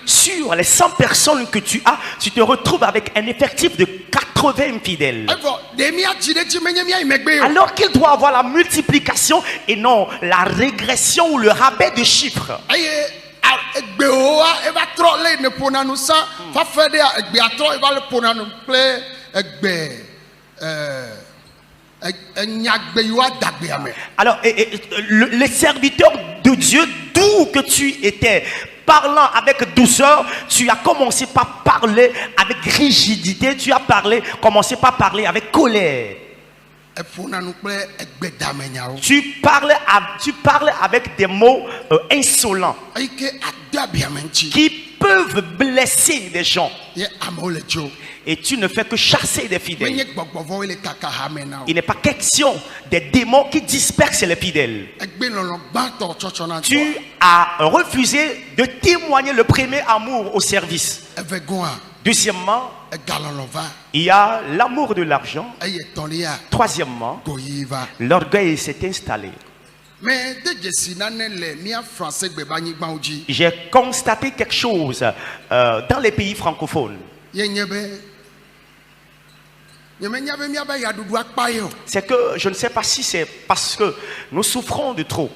Sur les 100 personnes que tu as, tu te retrouves avec un effectif de 80 fidèles. Alors qu'il doit avoir la multiplication et non la régression ou le rabais de chiffres. Alors, les serviteurs de Dieu, d'où que tu étais, parlant avec douceur, tu as commencé par parler avec rigidité, tu as commencé par parler avec colère. Tu parles avec des mots insolents qui peuvent blesser des gens. Et tu ne fais que chasser des fidèles. Il n'est pas question des démons qui dispersent les fidèles. Tu as refusé de témoigner le premier amour au service. Deuxièmement, il y a l'amour de l'argent. Troisièmement, l'orgueil s'est installé. J'ai constaté quelque chose dans les pays francophones. C'est que je ne sais pas si c'est parce que nous souffrons de trop.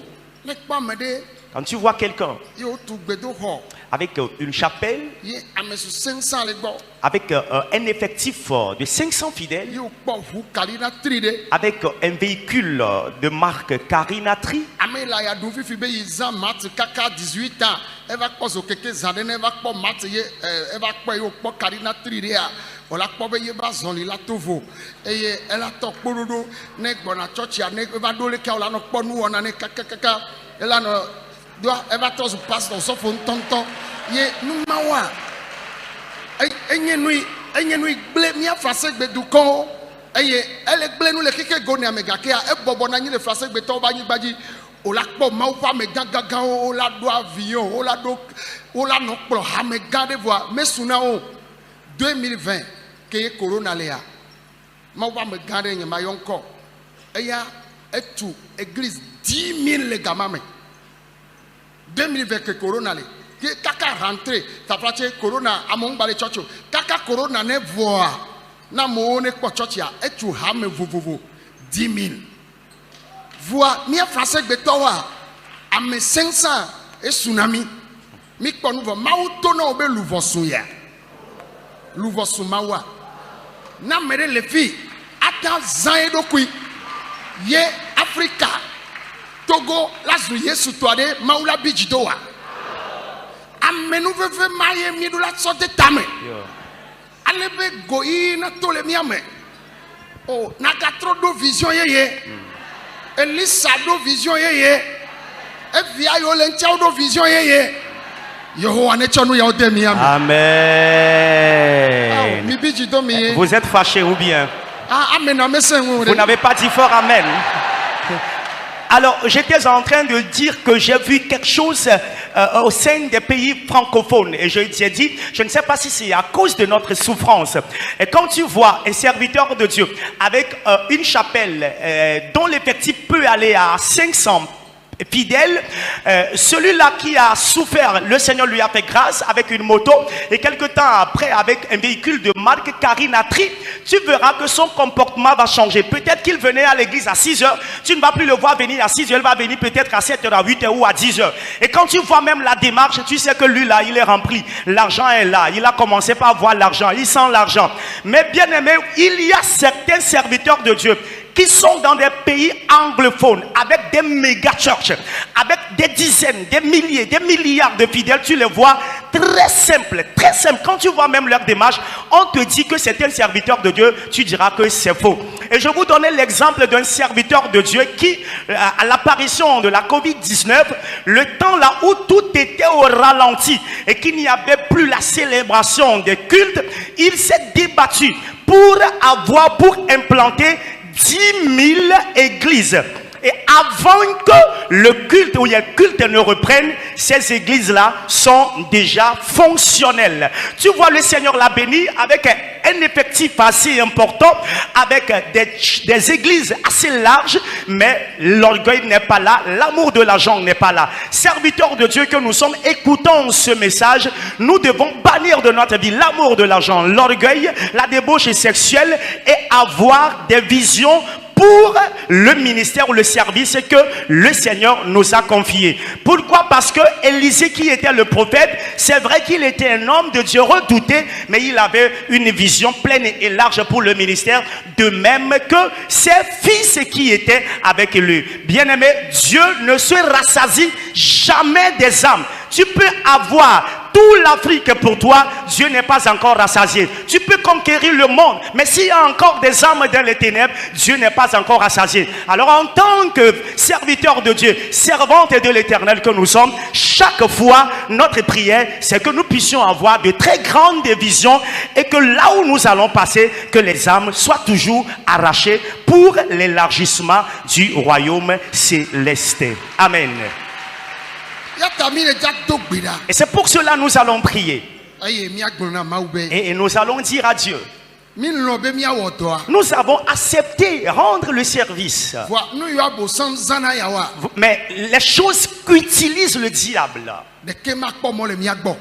Quand tu vois quelqu'un avec une chapelle, avec un effectif de 500 fidèles, avec un véhicule de marque Carinatri, on l'a pas payé bazon il a tout vaut et elle a tout pododo nek bona church ya nek va dole ka la no ponu on ane kaka elle a no doit elle va tous passe dans son fond tonton ye nous mawa enye nui blé mia face gbe du kon eye elle blé nous le keke goni amega ke e bobo na ni le face gbe to ba ni gbaji o la po ma pa me gangan o la do avion o la no pro ha me garde voir mais suna o 2020 que corona lea ma pa me garde ni ma yonko eya etu église 10 000 les gamame 2020 que corona le kaka rentré ta pratique corona among bale chocho kaka corona ne voa na mo ne ko chochia etu ha me vovovo 10 000 voix mi français betowa ame 500 et tsunami mi ko nouveau mauto na obe luvosun ya luvosun mawa na mere les filles ata zan do kui ye Africa Togo la zuye sutoade maula bijidowa ame nou veut maye mi do la sorte tame alebe goi na tole mi ame oh na katro do vision ye Elisa do vision yeye. Evia yo lentia do vision yeye. Yehowa ne chonu ya odemi ame. Amen. Vous êtes fâchés ou bien? Vous n'avez pas dit fort amen. Alors, j'étais en train de dire que j'ai vu quelque chose au sein des pays francophones. Et je t'ai dit, je ne sais pas si c'est à cause de notre souffrance. Et quand tu vois un serviteur de Dieu avec une chapelle dont l'effectif peut aller à 500 fidèle, celui-là qui a souffert, le Seigneur lui a fait grâce avec une moto et quelque temps après avec un véhicule de marque Carinatri, tu verras que son comportement va changer. Peut-être qu'il venait à l'église à 6 h, tu ne vas plus le voir venir à 6 h, il va venir peut-être à 7 h, à 8 h ou à 10 h. Et quand tu vois même la démarche, tu sais que lui là, il est rempli. L'argent est là, il a commencé par voir l'argent, il sent l'argent. Mais bien aimé, il y a certains serviteurs de Dieu qui sont dans des pays anglophones, avec des méga churches, avec des dizaines, des milliers, des milliards de fidèles, tu les vois très simple, très simple. Quand tu vois même leur démarche, on te dit que c'est un serviteur de Dieu, tu diras que c'est faux. Et je vous donnais l'exemple d'un serviteur de Dieu qui, à l'apparition de la Covid-19, le temps là où tout était au ralenti et qu'il n'y avait plus la célébration des cultes, il s'est débattu pour implanter 10 000 églises. Et avant que le culte ou les cultes ne reprennent, ces églises-là sont déjà fonctionnelles. Tu vois, le Seigneur l'a béni avec un effectif assez important, avec des églises assez larges, mais l'orgueil n'est pas là, l'amour de l'argent n'est pas là. Serviteurs de Dieu que nous sommes, écoutons ce message, nous devons bannir de notre vie l'amour de l'argent, l'orgueil, la débauche sexuelle et avoir des visions pour le ministère ou le service que le Seigneur nous a confié. Pourquoi? Parce que Élisée, qui était le prophète, c'est vrai qu'il était un homme de Dieu redouté, mais il avait une vision pleine et large pour le ministère, de même que ses fils qui étaient avec lui. Bien-aimé, Dieu ne se rassasie jamais des âmes. Tu peux avoir toute l'Afrique pour toi, Dieu n'est pas encore rassasié. Tu peux conquérir le monde, mais s'il y a encore des âmes dans les ténèbres, Dieu n'est pas encore rassasié. Alors en tant que serviteur de Dieu, servante de l'Éternel que nous sommes, chaque fois, notre prière, c'est que nous puissions avoir de très grandes visions et que là où nous allons passer, que les âmes soient toujours arrachées pour l'élargissement du royaume céleste. Amen. Et c'est pour cela que nous allons prier. Et nous allons dire à Dieu, nous avons accepté rendre le service. Mais les choses qu'utilise le diable,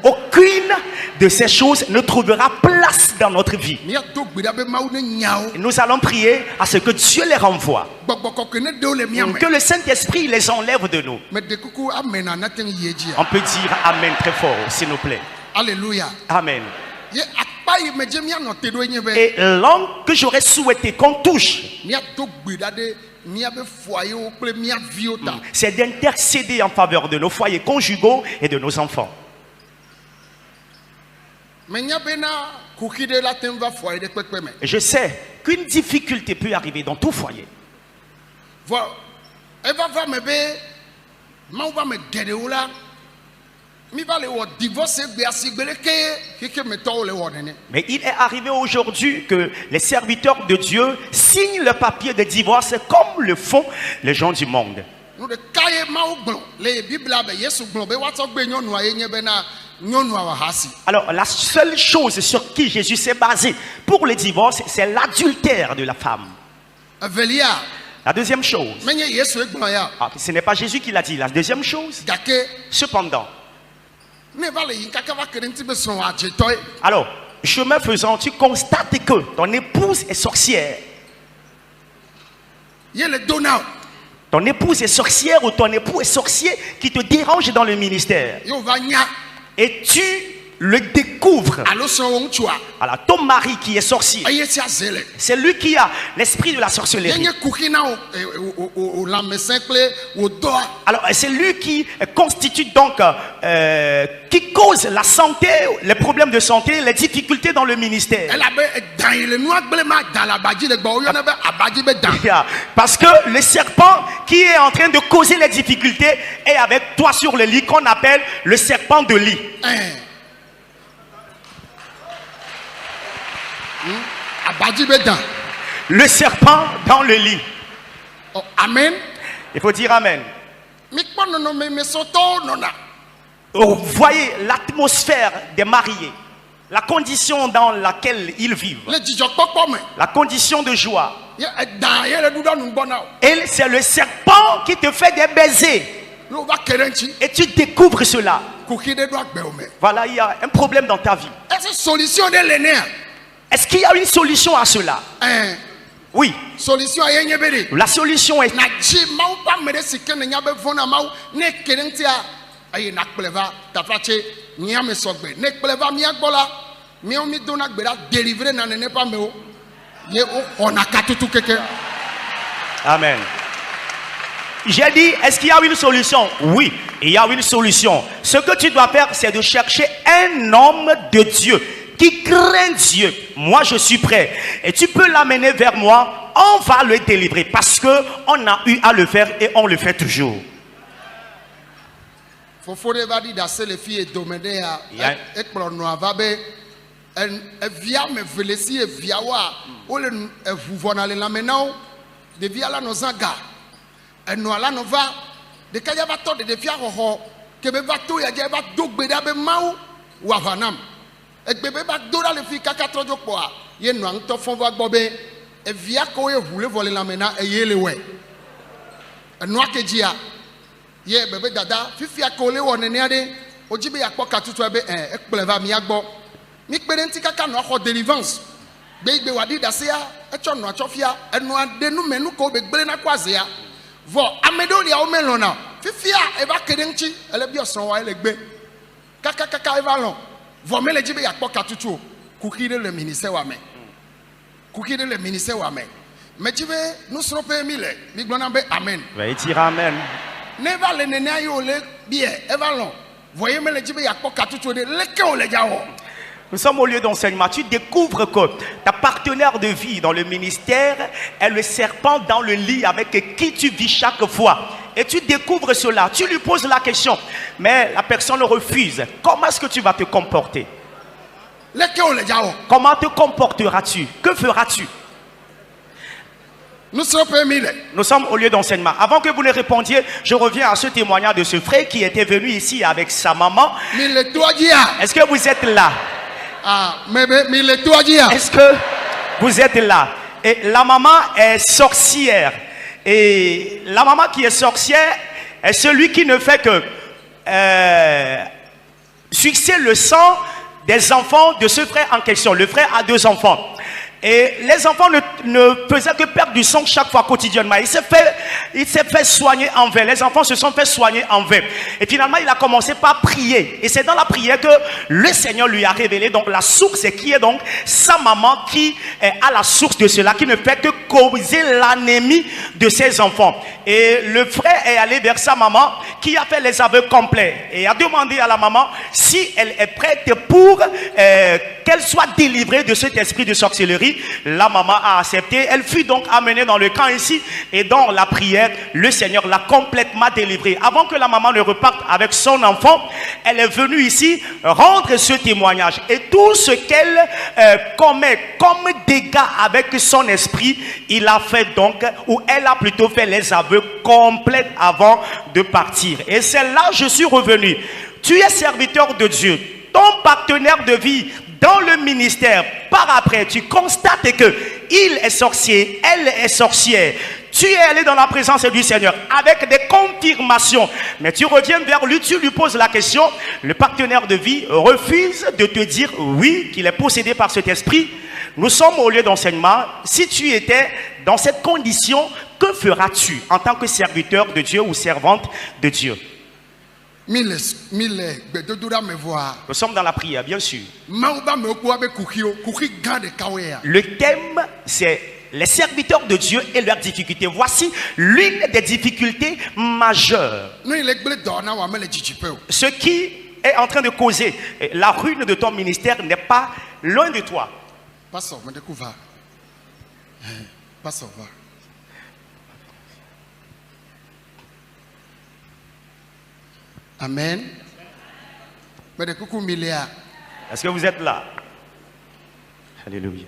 aucune de ces choses ne trouvera place dans notre vie. Et nous allons prier à ce que Dieu les renvoie. Que le Saint-Esprit les enlève de nous. On peut dire Amen très fort, s'il nous plaît. Alléluia. Amen. Et l'angle que j'aurais souhaité qu'on touche, c'est d'intercéder en faveur de nos foyers conjugaux et de nos enfants. Je sais qu'une difficulté peut arriver dans tout foyer. Mais il est arrivé aujourd'hui que les serviteurs de Dieu signent le papier de divorce comme le font les gens du monde. Alors la seule chose sur qui Jésus s'est basé pour le divorce, c'est l'adultère de la femme. La deuxième chose, ce n'est pas Jésus qui l'a dit. La deuxième chose, cependant, alors, chemin faisant, tu constates que ton épouse est sorcière. Ton épouse est sorcière ou ton époux est sorcier qui te dérange dans le ministère. Et tu le découvres. Alors ton mari qui est sorcier, c'est lui qui a l'esprit de la sorcellerie. Alors c'est lui qui constitue donc, qui cause la santé, les problèmes de santé, les difficultés dans le ministère. Parce que le serpent qui est en train de causer les difficultés est avec toi sur le lit, qu'on appelle le serpent de lit. Le serpent dans le lit. Oh, amen. Il faut dire amen. Vous voyez l'atmosphère des mariés, la condition dans laquelle ils vivent, la condition de joie. Et c'est le serpent qui te fait des baisers. Et tu découvres cela. Voilà, il y a un problème dans ta vie. Est-ce qu'il y a une solution à cela? Oui. La solution est... Amen. J'ai dit, est-ce qu'il y a une solution? Oui, il y a une solution. Ce que tu dois faire, c'est de chercher un homme de Dieu qui craint Dieu. Moi, je suis prêt. Et tu peux l'amener vers moi. On va le délivrer parce que on a eu à le faire et on le fait toujours. Mais tu veux nous serons pas mis les amen. Oui, dire amen. Never le nena yo le bien evalon. Voyez mais le jibe ya ko katutu de leke o le jawo. Nous sommes au lieu d'enseignement. Tu découvres que ta partenaire de vie dans le ministère est le serpent dans le lit avec qui tu vis chaque fois. Et tu découvres cela. Tu lui poses la question. Mais la personne refuse. Comment est-ce que tu vas te comporter? Comment te comporteras-tu? Que feras-tu? Nous sommes au lieu d'enseignement. Avant que vous ne répondiez, je reviens à ce témoignage de ce frère qui était venu ici avec sa maman. Est-ce que vous êtes là? Est-ce que vous êtes là? Et la maman est sorcière. Et la maman qui est sorcière est celui qui ne fait que sucer le sang des enfants de ce frère en question. Le frère a 2 enfants. Et les enfants ne faisaient que perdre du sang chaque fois quotidiennement. Il s'est fait soigner en vain. Les enfants se sont fait soigner en vain. Et finalement, il a commencé par prier. Et c'est dans la prière que le Seigneur lui a révélé donc la source, et qui est donc sa maman qui est à la source de cela, qui ne fait que causer l'anémie de ses enfants. Et le frère est allé vers sa maman qui a fait les aveux complets et a demandé à la maman si elle est prête pour qu'elle soit délivrée de cet esprit de sorcellerie. La maman a accepté. Elle fut donc amenée dans le camp ici, et dans la prière, le Seigneur l'a complètement délivrée. Avant que la maman ne reparte avec son enfant, elle est venue ici rendre ce témoignage. Et tout ce qu'elle commet comme dégâts avec son esprit, il a fait donc, ou elle a plutôt fait les aveux complets avant de partir. Et c'est là que je suis revenu. Tu es serviteur de Dieu. Ton partenaire de vie dans le ministère, par après, tu constates que il est sorcier, elle est sorcière. Tu es allé dans la présence du Seigneur avec des confirmations, mais tu reviens vers lui, tu lui poses la question. Le partenaire de vie refuse de te dire oui, qu'il est possédé par cet esprit. Nous sommes au lieu d'enseignement. Si tu étais dans cette condition, que feras-tu en tant que serviteur de Dieu ou servante de Dieu? Nous sommes dans la prière, bien sûr. Le thème, c'est les serviteurs de Dieu et leurs difficultés. Voici l'une des difficultés majeures. Ce qui est en train de causer la ruine de ton ministère n'est pas loin de toi. Amen. Est-ce que vous êtes là? Alléluia.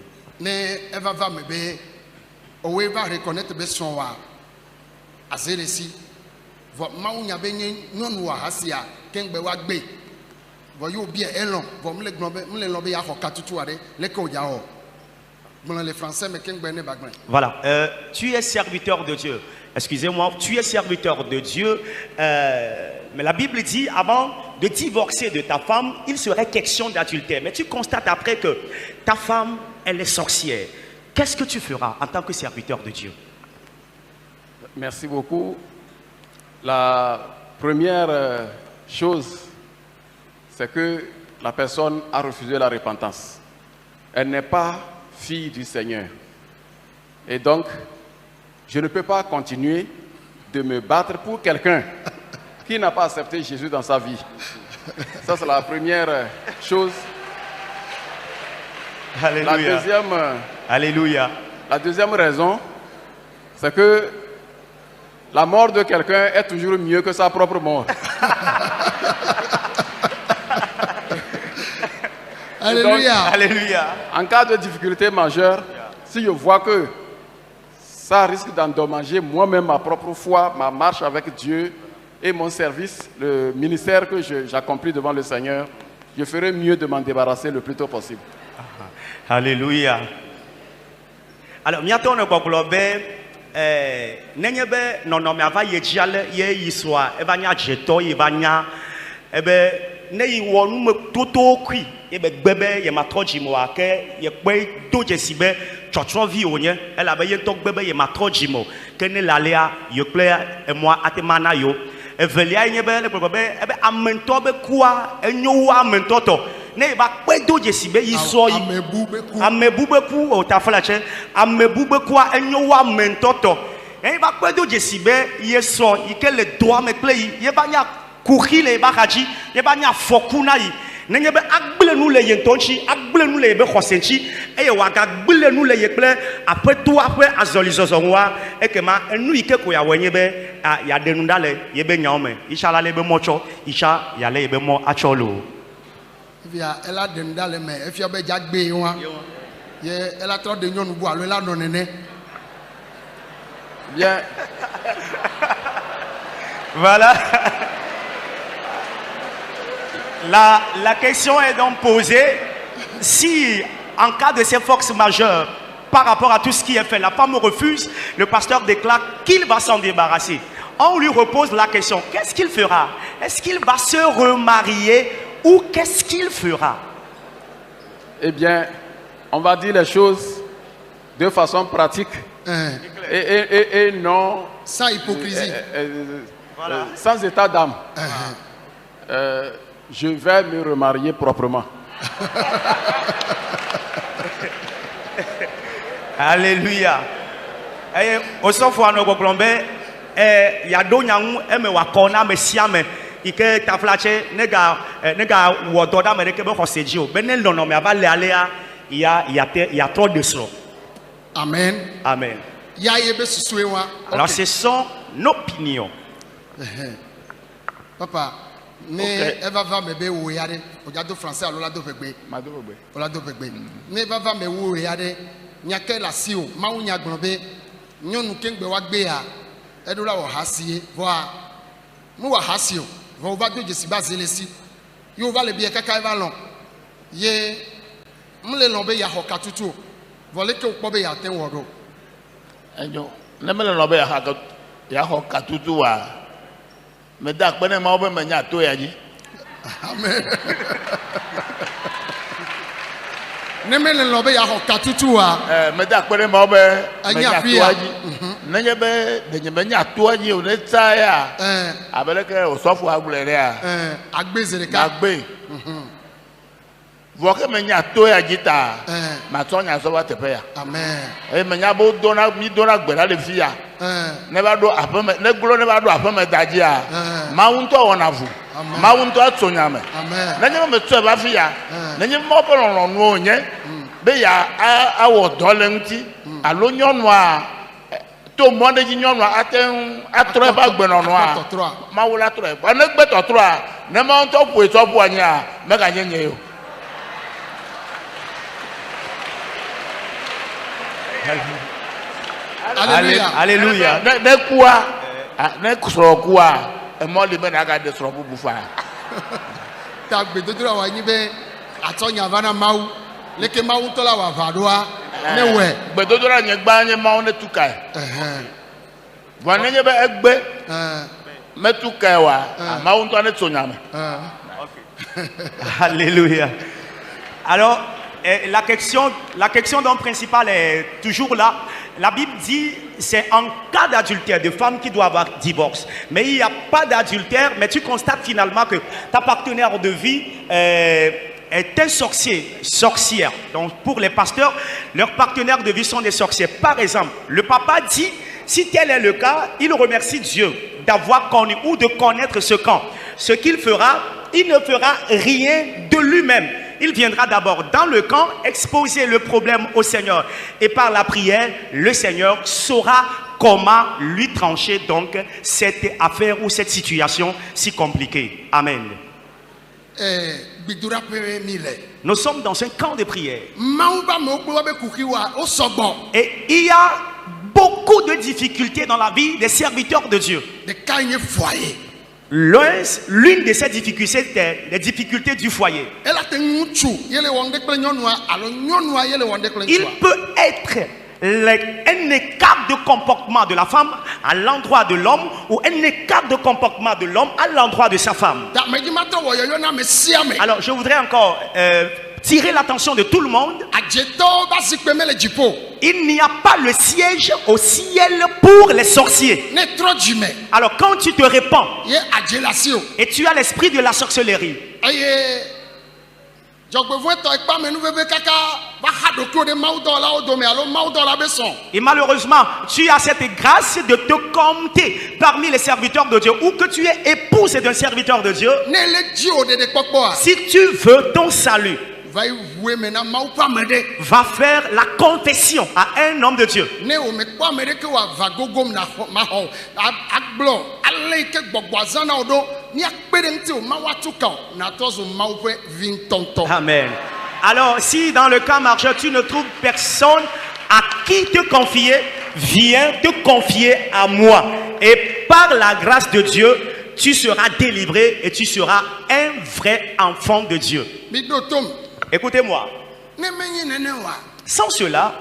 Voilà, tu es serviteur de Dieu. Excusez-moi, tu es serviteur de Dieu. Mais la Bible dit, avant de divorcer de ta femme, il serait question d'adultère. Mais tu constates après que ta femme, elle est sorcière. Qu'est-ce que tu feras en tant que serviteur de Dieu? Merci beaucoup. La première chose, c'est que la personne a refusé la repentance. Elle n'est pas fille du Seigneur. Et donc, je ne peux pas continuer de me battre pour quelqu'un qui n'a pas accepté Jésus dans sa vie. Ça, c'est la première chose. Alléluia. Alléluia. La deuxième raison, c'est que la mort de quelqu'un est toujours mieux que sa propre mort. Alléluia. Donc, alléluia. En cas de difficulté majeure, si je vois que ça risque d'endommager moi-même ma propre foi, ma marche avec Dieu et mon service, le ministère que j'accomplis devant le Seigneur, je ferai mieux de m'en débarrasser le plus tôt possible. Alléluia. Alors, miato ne koklobe nenyebe nonome ava yejiale ye yiswa ebanya jeto yebanya ebe ne yiwo nume toto kwi ebe gbebe ye matroji mo ake ye pe dojesibe tchotrovi onye elabe ye to gbebe ye matroji mo kene lalea yo ple moi atemana yo evelia nyebe le gbebe ebe amento be kwa enyo amento to ne ba pe dojesibe yiso yi amebube ku o tafalache amebube kwa enyo amento to e ba pe dojesibe yeso ikele doa me ple ye ba nya kuhile ba haji ye ba nya fokuna yi nenye be agble nu le yentonchi agble nu le be khosenchi eye wa ga agble nu le yekple apeto ape azolizozonwa ekema enu ike ko ya wenye be ya denu dale ye be nyaume inshallah le be mocho isha ya le be mo acholo via ela denu dale me efia be jagbe wa ye ela tro de nyonu bu alo ela no nene bien. Voilà. La question est donc posée, si en cas de ces forces majeures, par rapport à tout ce qui est fait, la femme refuse, le pasteur déclare qu'il va s'en débarrasser. On lui repose la question, qu'est-ce qu'il fera? Est-ce qu'il va se remarier ou qu'est-ce qu'il fera? Eh bien, on va dire les choses de façon pratique et non sans hypocrisie, voilà. Sans état d'âme. Je vais me remarier proprement. Alléluia. Au sauf où on a compris, il y a d'autres gens qui ont wakona messiame. Ike taflache nega wododa mereke be hosejo. Benen lono me ava lealea. Il y a trop de slow. Amen. Amen. Alors ce sont nos opinions. Papa, ne eva va me be wo yare. Ojado français alola do pegbe. Ola do pegbe. Ne eva va me wo yare. Nyake la sio, ma wo nya gbonbe. Nyonu kengbe wa gbe a. Edola wo hasie, voa. Mu wa hasio. Vo va do jesi ba zelesi. Yo va le bien kaka eva lon. Ye mle lombe ya hokatutu. Vole ke okpo be ya ten wodo. Enjo, ne mle lombe ya hokatutu wa. Me da pe ne ma obe me nya to ya ji. Amen. Ne mle lombe ya hokatutu wa. Me da pe ne ma obe me nya to ya ji. Ne nye be de nye me nya to ya ji o ne tsa ya. Abele ke o sofu agbulere ya. Agbezere ka. Agbe. Voke menya to ya jita ma to nya so ba tepe ya. Amen. Menya bo dona mi dona gbera le fi ya. Ne ba do afeme ne glo ne ba do afeme daji ya. Ma won to wona fu. Ma won to atsonya me. Amen. Na nya me to ba fi ya. Na nya mo ko lon nu onye be ya awo dole nti alo nyonu a to mo de nyonu a aten atro ba gbe no no a. Ma wo la tro e. Ba ne gbe to tro a ne ma to pu e to pu anya me ka nyenye yo. Alléluia. Ne quoi, ne quoi, et moi les ben aga de soro bubu fa. Ta gbe do dura wa yin be atonya vana mau leke mau to la wa vadoa ne we gbe do dura yen gba yen mau ne tuka. Wa ne be egbe me tuka wa mau to ne tonya me. Alléluia. Alors la question donc principale est toujours là. La Bible dit c'est en cas d'adultère de femme qui doit avoir divorce. Mais il n'y a pas d'adultère, mais tu constates finalement que ta partenaire de vie est un sorcière. Donc pour les pasteurs, leurs partenaires de vie sont des sorciers. Par exemple, le papa dit, si tel est le cas, il remercie Dieu d'avoir connu ou de connaître ce camp. Ce qu'il fera, il ne fera rien de lui-même. Il viendra d'abord dans le camp, exposer le problème au Seigneur. Et par la prière, le Seigneur saura comment lui trancher donc cette affaire ou cette situation si compliquée. Amen. Nous sommes dans un camp de prière. Et il y a beaucoup de difficultés dans la vie des serviteurs de Dieu. L'une de ces difficultés, c'est les difficultés du foyer. Il peut être un écart de comportement de la femme à l'endroit de l'homme ou un écart de comportement de l'homme à l'endroit de sa femme. Alors, je voudrais encore tirer l'attention de tout le monde. Il n'y a pas le siège au ciel pour les sorciers. Alors quand tu te répands et tu as l'esprit de la sorcellerie, et malheureusement tu as cette grâce de te compter parmi les serviteurs de Dieu ou que tu es épouse d'un serviteur de Dieu, si tu veux ton salut, va faire la confession à un homme de Dieu. Amen. Alors si dans le cas marcheur tu ne trouves personne à qui te confier, viens te confier à moi et par la grâce de Dieu tu seras délivré et tu seras un vrai enfant de Dieu. Écoutez-moi. Sans cela,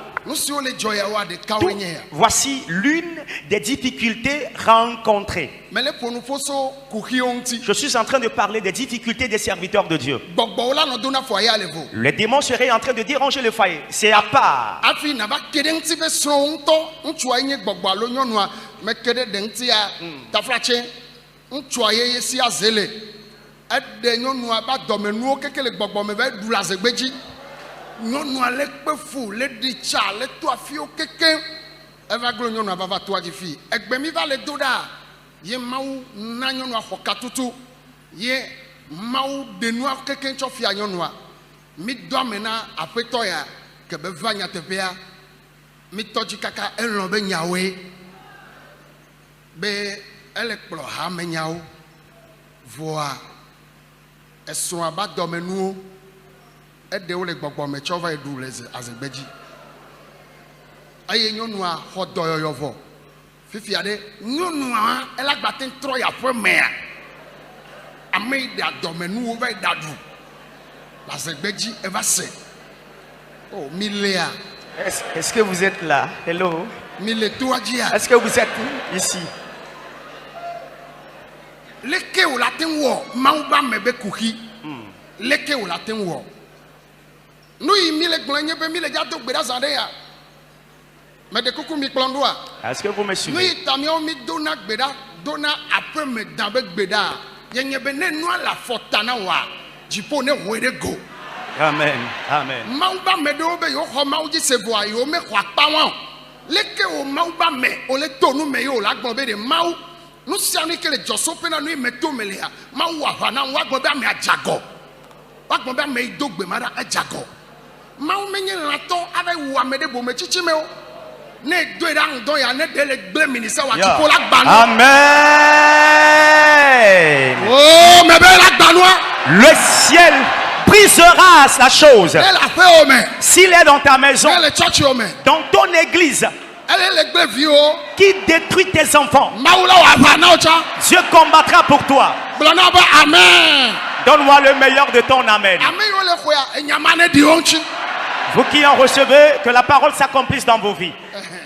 voici l'une des difficultés rencontrées. Je suis en train de parler des difficultés des serviteurs de Dieu. Les démons seraient en train de déranger le foyer. C'est à part. Nyɔnu ale kpe fu le ɖi tsa le to afiwo keke eva glo nyɔnua va va to adzi fi egbemi va le do ɖa ye mawu na nyɔnua xɔ katutu ye mawu ɖe nua keke tsɔ fia nyɔnua mi do ame na aƒetɔ ya ke be va nyateƒea mi tɔdzi kaka elɔ̃ be nyawoe be ele kplɔ hame nyawo voa esrɔ̃a ba dɔmenuwo edewo le gbɔgbɔ me tsɔ va ɖu le azegbedzi eye nyɔnua xɔ dɔyɔyɔ vɔ fifi aɖe nyɔnua ela gbate trɔ yi aƒe mea ame yi ɖe adɔmenuwo va yi ɖa ɖu le azegbedzi eva se oh mi lea. Est-ce que vous êtes là? Hello. Mi le toa dzia. Est-ce que vous êtes ici? Leke wo la te wɔ mawu ba me be kuxi leke wo la te wɔ. Nous y mille glagnes, mille gâteaux, bédazade ya. Mais de coucou mi plandoa. Est-ce que vous me suivez? Nous y tamions mi dona béda, dona après me dabe béda. Yenye bene noa la fotana wa. Jipone wede go. Amen. Amen. Mauba me do be yo ho mauji se voa yo me kwa pawan. Leke o mauba me o le tonu me yo la gbobe de mau. Nous siani que le josope na nous me to melia. Mau wa hana wa gbobe me ajago. Wa gbobe me idogbe mara ajago. Mau menye lato ave wu amede bo me chichi me o ne do ira ndo ya ne dele gble ministère wa tipo la gbanu. Amen. Oh me be la gbanu. Le ciel brisera la chose. S'il est dans ta maison, dans ton église, qui détruit tes enfants, Dieu combattra pour toi. Amen. Donne-moi le meilleur de ton amen. Vous qui en recevez, que la parole s'accomplisse dans vos vies.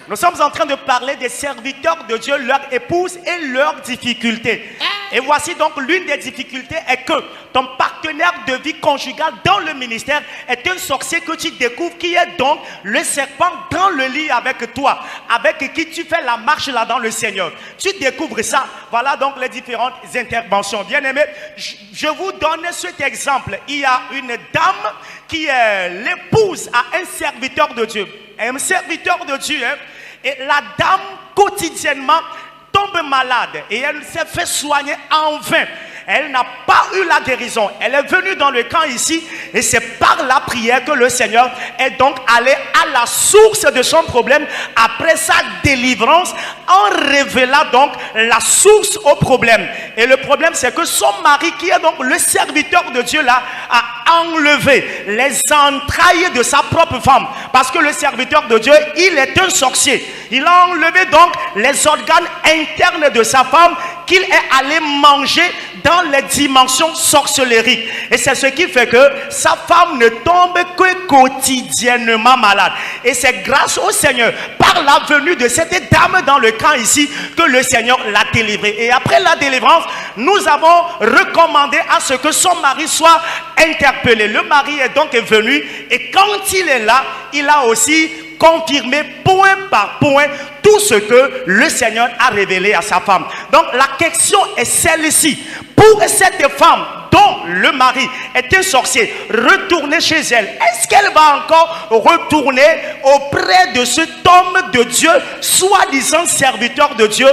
Nous sommes en train de parler des serviteurs de Dieu, leurs épouses et leurs difficultés. Et voici donc l'une des difficultés est que ton partenaire de vie conjugale dans le ministère est un sorcier que tu découvres qui est donc le serpent dans le lit avec toi, avec qui tu fais la marche là dans le Seigneur. Tu découvres ça. Voilà donc les différentes interventions. Bien aimés, je vous donne cet exemple. Il y a une dame qui est l'épouse à un serviteur de Dieu. Un serviteur de Dieu, hein, et la dame quotidiennement tombe malade et elle s'est fait soigner en vain. Elle n'a pas eu la guérison. Elle est venue dans le camp ici et c'est par la prière que le Seigneur est donc allé à la source de son problème après sa délivrance en révélant donc la source au problème. Et le problème c'est que son mari qui est donc le serviteur de Dieu là a enlevé les entrailles de sa propre femme parce que le serviteur de Dieu il est un sorcier. Il a enlevé donc les organes internes de sa femme qu'il est allé manger dans les dimensions sorcellériques. Et c'est ce qui fait que sa femme ne tombe que quotidiennement malade. Et c'est grâce au Seigneur, par la venue de cette dame dans le camp ici, que le Seigneur l'a délivrée. Et après la délivrance, nous avons recommandé à ce que son mari soit interpellé. Le mari est donc venu et quand il est là, il a aussi confirmer point par point tout ce que le Seigneur a révélé à sa femme. Donc la question est celle-ci. Pour cette femme dont le mari est un sorcier, retourner chez elle, est-ce qu'elle va encore retourner auprès de cet homme de Dieu, soi-disant serviteur de Dieu?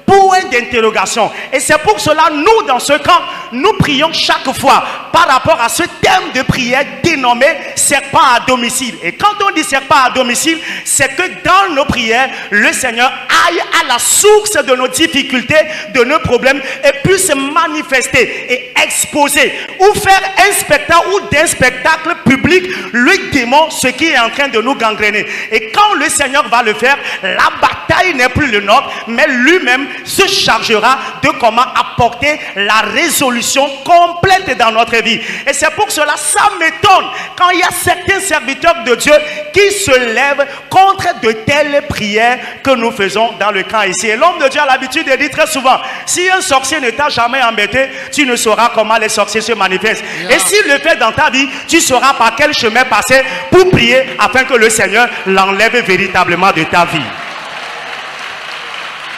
Point d'interrogation. Et c'est pour cela, nous, dans ce camp, nous prions chaque fois par rapport à ce thème de prière dénommé serpent à domicile. Et quand on dit serpent à domicile, c'est que dans nos prières, le Seigneur aille à la source de nos difficultés, de nos problèmes, et puisse manifester et exposer ou faire un spectacle ou d'un spectacle public, lui démontre ce qui est en train de nous gangréner. Et quand le Seigneur va le faire, la bataille n'est plus le nôtre, mais lui-même se chargera de comment apporter la résolution complète dans notre vie. Et c'est pour cela, ça m'étonne quand il y a certains serviteurs de Dieu qui se lèvent contre de telles prières que nous faisons dans le camp ici. Et l'homme de Dieu a l'habitude de dire très souvent, si un sorcier ne t'a jamais embêté, tu ne sauras comment les sorciers se manifestent. Et s'il le fait dans ta vie, tu sauras par quel chemin passer pour prier afin que le Seigneur l'enlève véritablement de ta vie.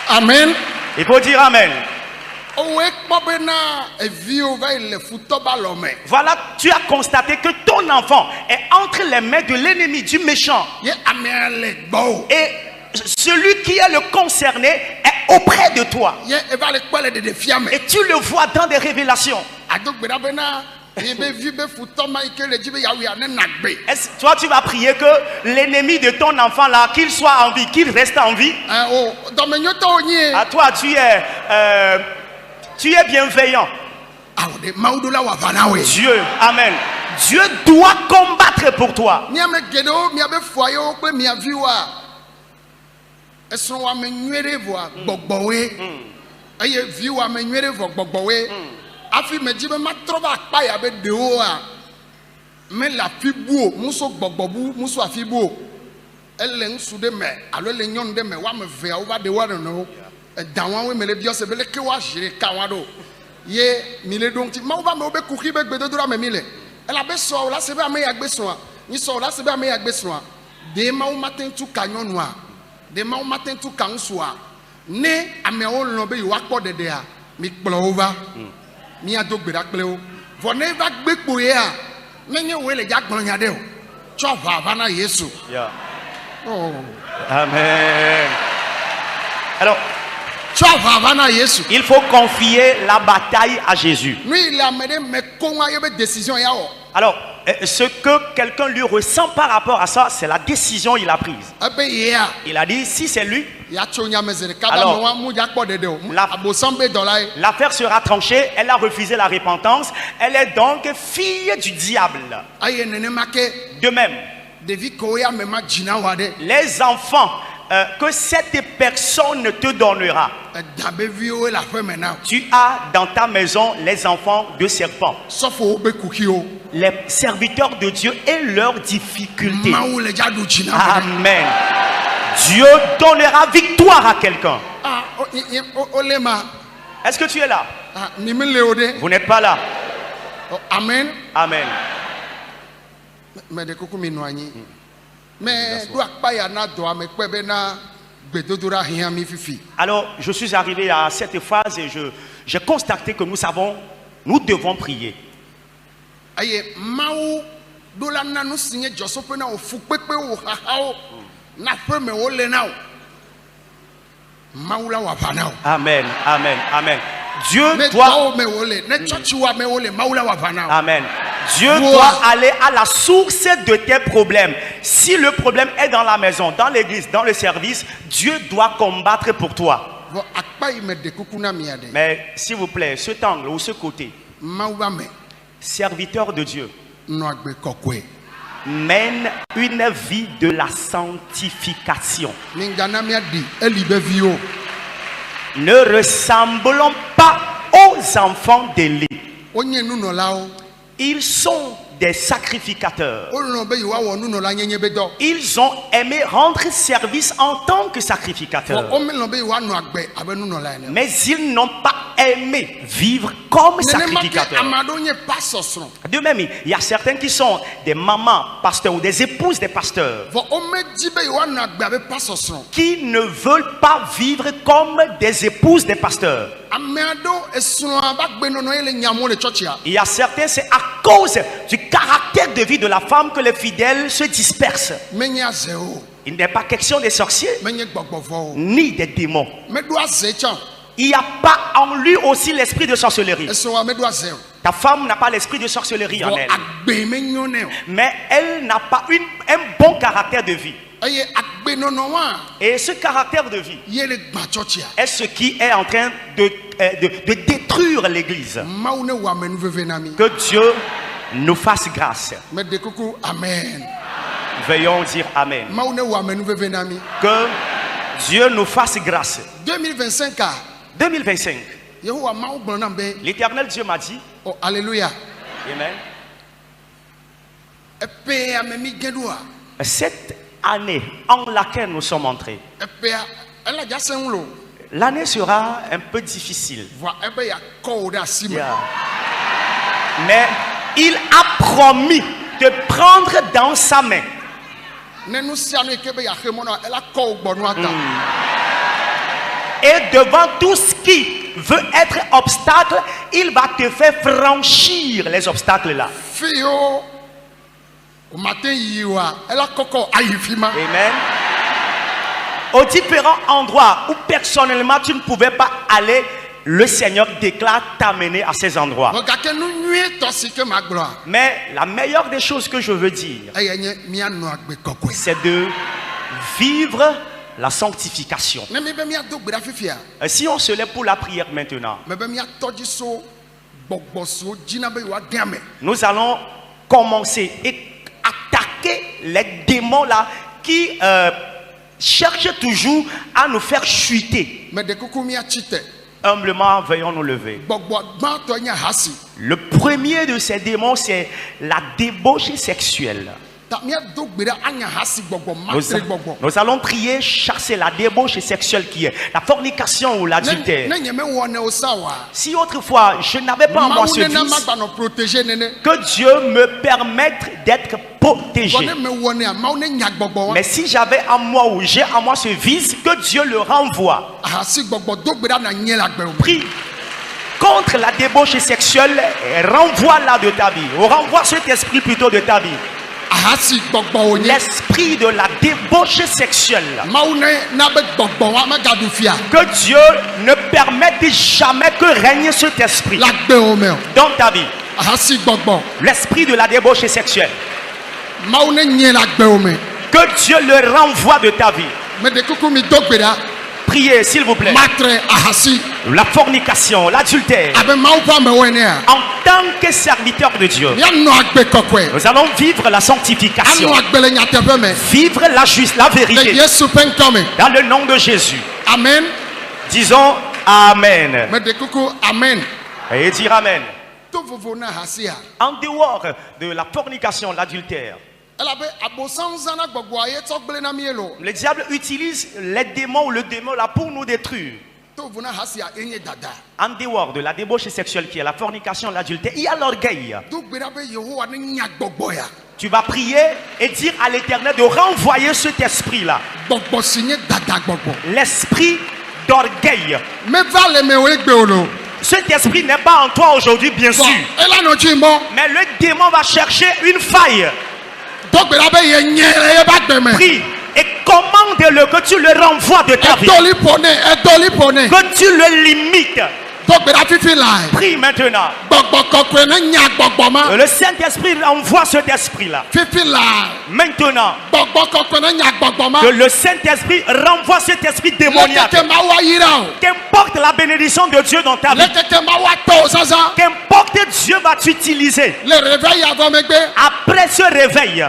Amen. Il faut dire Amen. Voilà, tu as constaté que ton enfant est entre les mains de l'ennemi, du méchant. Et celui qui est le concerné est auprès de toi. Et tu le vois dans des révélations. Toi, tu vas prier que l'ennemi de ton enfant là, qu'il soit en vie, qu'il reste en vie. À toi, tu es bienveillant. Dieu, amen. Dieu doit combattre pour toi. Afi me dit me matrova pa ya be de o a me la fibuo muso gbogbobu muso afibuo ele nsu de me alo le nyon de me wa me ve over the one no dan wan we me le biose be le ke wa jire ka wa do ye mi le don ti ma ba me obe kuki be gbedo dura me mi le ela be so la se be ame ya gbe so a ni so la se be ame ya gbe so a de ma o maten tu ka nyonu a de ma o maten tu ka nsu a ne ame o lo be wa po dede a mi kplo over mi a do gbera kpleo for never gbe po ye a menye we le jagbon nya de o cho va na Yesu. Yeah. Oh. Amen. Alors, il faut confier la bataille à Jésus. Alors, ce que quelqu'un lui ressent par rapport à ça, c'est la décision qu'il a prise. Il a dit, si c'est lui, alors l'affaire sera tranchée. Elle a refusé la repentance. Elle est donc fille du diable. De même, les enfants que cette personne te donnera, tu as dans ta maison les enfants de serpents, les serviteurs de Dieu et leurs difficultés. Amen. Dieu donnera victoire à quelqu'un. Est-ce que tu es là? Vous n'êtes pas là. Amen. Amen. Alors, je suis arrivé à cette phase et j'ai constaté que nous devons prier. Amen, amen, amen. Dieu doit... Amen. Dieu doit aller à la source de tes problèmes. Si le problème est dans la maison, dans l'église, dans le service, Dieu doit combattre pour toi. Mais s'il vous plaît, cet angle ou ce côté, serviteur de Dieu, mène une vie de la sanctification. Ne ressemblons pas aux enfants d'Élie. Ils sont des sacrificateurs. Ils ont aimé rendre service en tant que sacrificateurs. Mais ils n'ont pas aimé vivre comme sacrificateurs. De même, il y a certains qui sont des mamans pasteurs ou des épouses des pasteurs qui ne veulent pas vivre comme des épouses des pasteurs. Il y a certains, c'est à cause du caractère de vie de la femme que les fidèles se dispersent. Il n'est pas question des sorciers ni des démons. Il n'y a pas en lui aussi l'esprit de sorcellerie. Ta femme n'a pas l'esprit de sorcellerie en elle, mais elle n'a pas un bon caractère de vie. Et ce caractère de vie est ce qui est en train de détruire l'église. Que Dieu nous fasse grâce. Amen. Veuillons dire Amen. Que Dieu nous fasse grâce. 2025. L'Éternel Dieu m'a dit. Oh, alléluia. Amen. Cette année en laquelle nous sommes entrés, l'année sera un peu difficile. Yeah. Mais il a promis de prendre dans sa main. Et devant tout ce qui veut être obstacle, il va te faire franchir les obstacles là. Amen. Aux différents endroits où personnellement tu ne pouvais pas aller, le Seigneur déclare t'amener à ces endroits. Mais la meilleure des choses que je veux dire, c'est de vivre la sanctification. Si on se lève pour la prière maintenant, nous allons commencer et attaquer les démons là qui cherchent toujours à nous faire chuter. Humblement, veuillons nous lever. Le premier de ces démons, c'est la débauche sexuelle. Nous allons prier, chasser la débauche sexuelle qui est la fornication ou l'adultère. Si autrefois je n'avais pas en moi ce vice, que Dieu me permette d'être protégé. Mais si j'avais en moi ou j'ai en moi ce vice, que Dieu le renvoie. Prie contre la débauche sexuelle et renvoie-la de ta vie. Ou renvoie cet esprit plutôt de ta vie. L'esprit de la débauche sexuelle. Que Dieu ne permette jamais que règne cet esprit dans ta vie. L'esprit de la débauche sexuelle. Que Dieu le renvoie de ta vie. Priez s'il vous plaît. La fornication, l'adultère. En tant que serviteur de Dieu, nous allons vivre la sanctification, vivre la vérité dans le nom de Jésus. Amen. Disons Amen. Et dire Amen. En dehors de la fornication, l'adultère, le diable utilise les démons ou le démon là pour nous détruire. En dehors de la débauche sexuelle qui est la fornication, l'adultère, il y a l'orgueil. Tu vas prier et dire à l'Éternel de renvoyer cet esprit là. L'esprit d'orgueil. Cet esprit n'est pas en toi aujourd'hui, bien sûr. Mais le démon va chercher une faille. Prie et commande-le que tu le renvoies de ta vie. Que tu le limites. Prie maintenant. Le Saint-Esprit envoie cet esprit-là. Maintenant. Que le Saint-Esprit renvoie cet esprit démoniaque. Qu'importe la bénédiction de Dieu dans ta vie. Qu'importe Dieu va t'utiliser. Après ce réveil,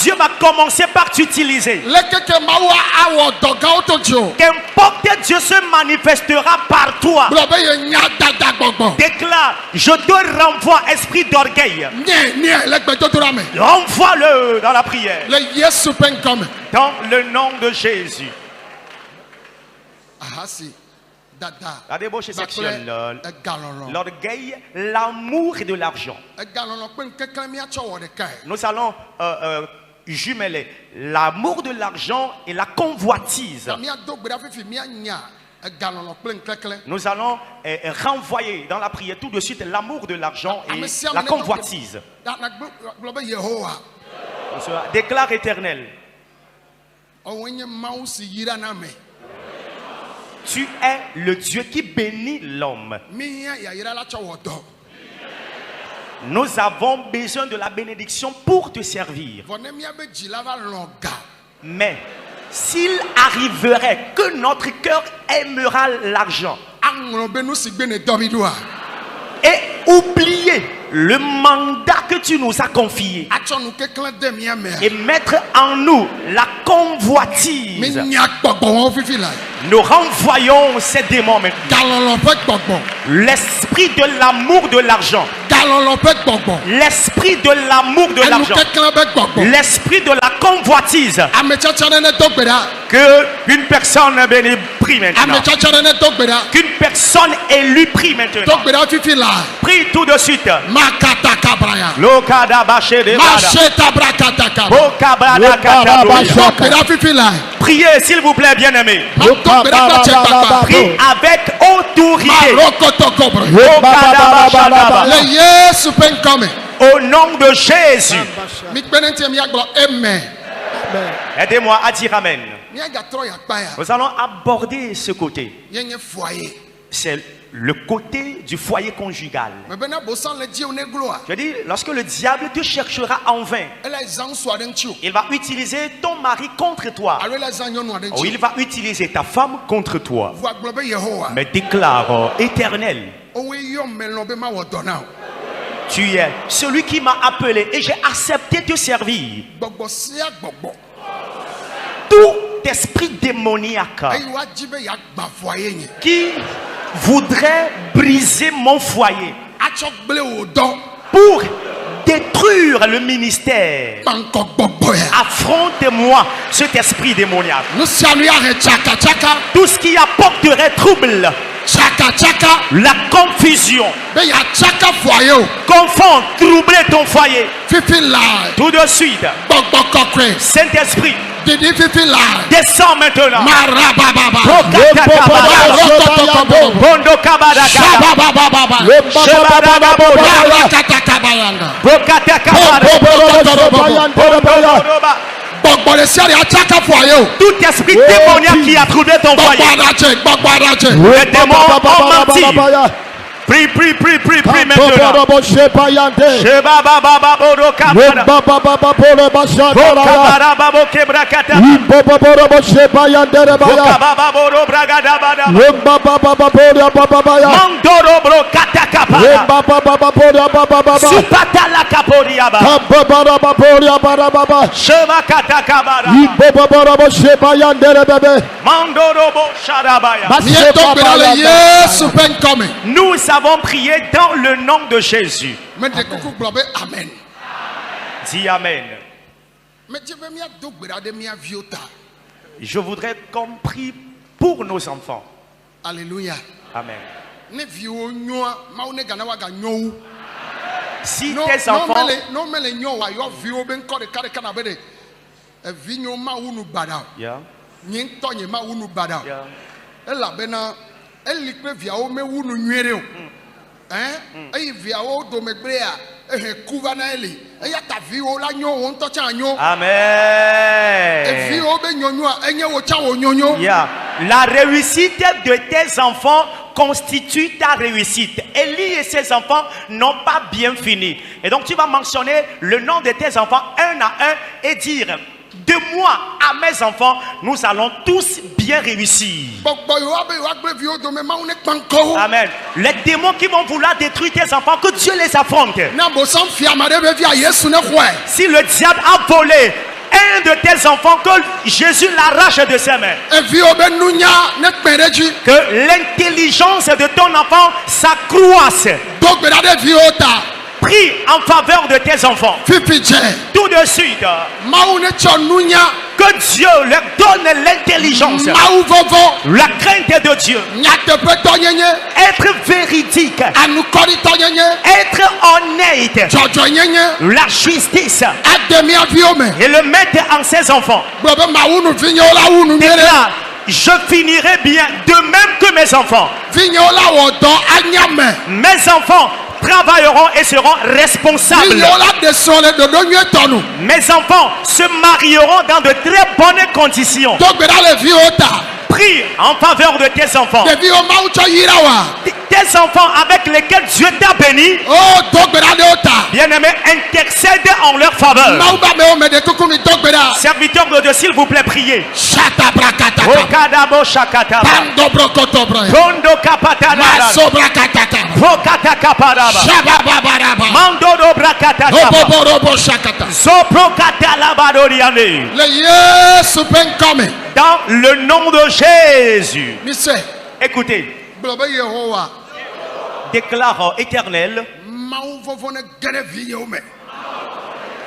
Dieu va commencer par t'utiliser. Qu'importe Dieu se manifestera par toi. Déclare, je te renvoie esprit d'orgueil. Renvoie-le dans la prière. Dans le nom de Jésus. La débauche sexuelle, l'orgueil, l'amour et de l'argent. Nous allons jumeler l'amour de l'argent et la convoitise. Nous allons renvoyer dans la prière tout de suite l'amour de l'argent et la convoitise. Déclare Éternel. Tu es le Dieu qui bénit l'homme. Nous avons besoin de la bénédiction pour te servir. Mais s'il arriverait que notre cœur aimera l'argent et oublier le mandat que tu nous as confié et mettre en nous la convoitise. Nous renvoyons ces démons maintenant. L'esprit de l'amour de l'argent. L'esprit de l'amour de l'argent. L'esprit de la convoitise. Que une personne bénie prie maintenant. Qu'une personne élue prie maintenant. Prie tout de suite. Priez s'il vous plaît, bien-aimés. Prie avec autorité. Au nom de Jésus. Aidez-moi à dire amen. Nous allons aborder ce côté. C'est le côté du foyer conjugal. Je dis, lorsque le diable te cherchera en vain, il va utiliser ton mari contre toi. Ou il va utiliser ta femme contre toi. Mais déclare, Éternel, tu es celui qui m'a appelé et j'ai accepté de te servir. Tout esprit démoniaque qui voudrait briser mon foyer pour détruire le ministère, affronte-moi cet esprit démoniaque. Tout ce qui apporterait trouble, la confusion, confond, troubler ton foyer. Tout de suite, Saint-Esprit, descends maintenant. Tout esprit démoniaque qui a troublé ton foyer, les démons ont menti. Prie maintenant. Nous avons prié dans le nom de Jésus. Amen. Dis amen. Je voudrais qu'on prie pour nos enfants. Alléluia. Amen. Si tes enfants La réussite de tes enfants constitue ta réussite. Élie et ses enfants n'ont pas bien fini. Et donc tu vas mentionner le nom de tes enfants un à un et dire: de moi à mes enfants, nous allons tous bien réussir. Amen. Les démons qui vont vouloir détruire tes enfants, que Dieu les affronte. Si le diable a volé un de tes enfants, que Jésus l'arrache de ses mains. Que l'intelligence de ton enfant s'accroisse. Prie en faveur de tes enfants. Tout de suite. Que Dieu leur donne l'intelligence, la crainte de Dieu, être véridique, être honnête, la justice, et le mettre en ses enfants. Déclare: je finirai bien de même que mes enfants. Mes enfants travailleront et seront responsables. Mes enfants se marieront dans de très bonnes conditions. Prie en faveur de tes enfants. Tes tes enfants avec lesquels Dieu t'a béni, bien-aimés, intercède en leur faveur. Serviteur de Dieu, s'il vous plaît, priez. Dans le nom de Jésus. Écoutez. Déclare Éternel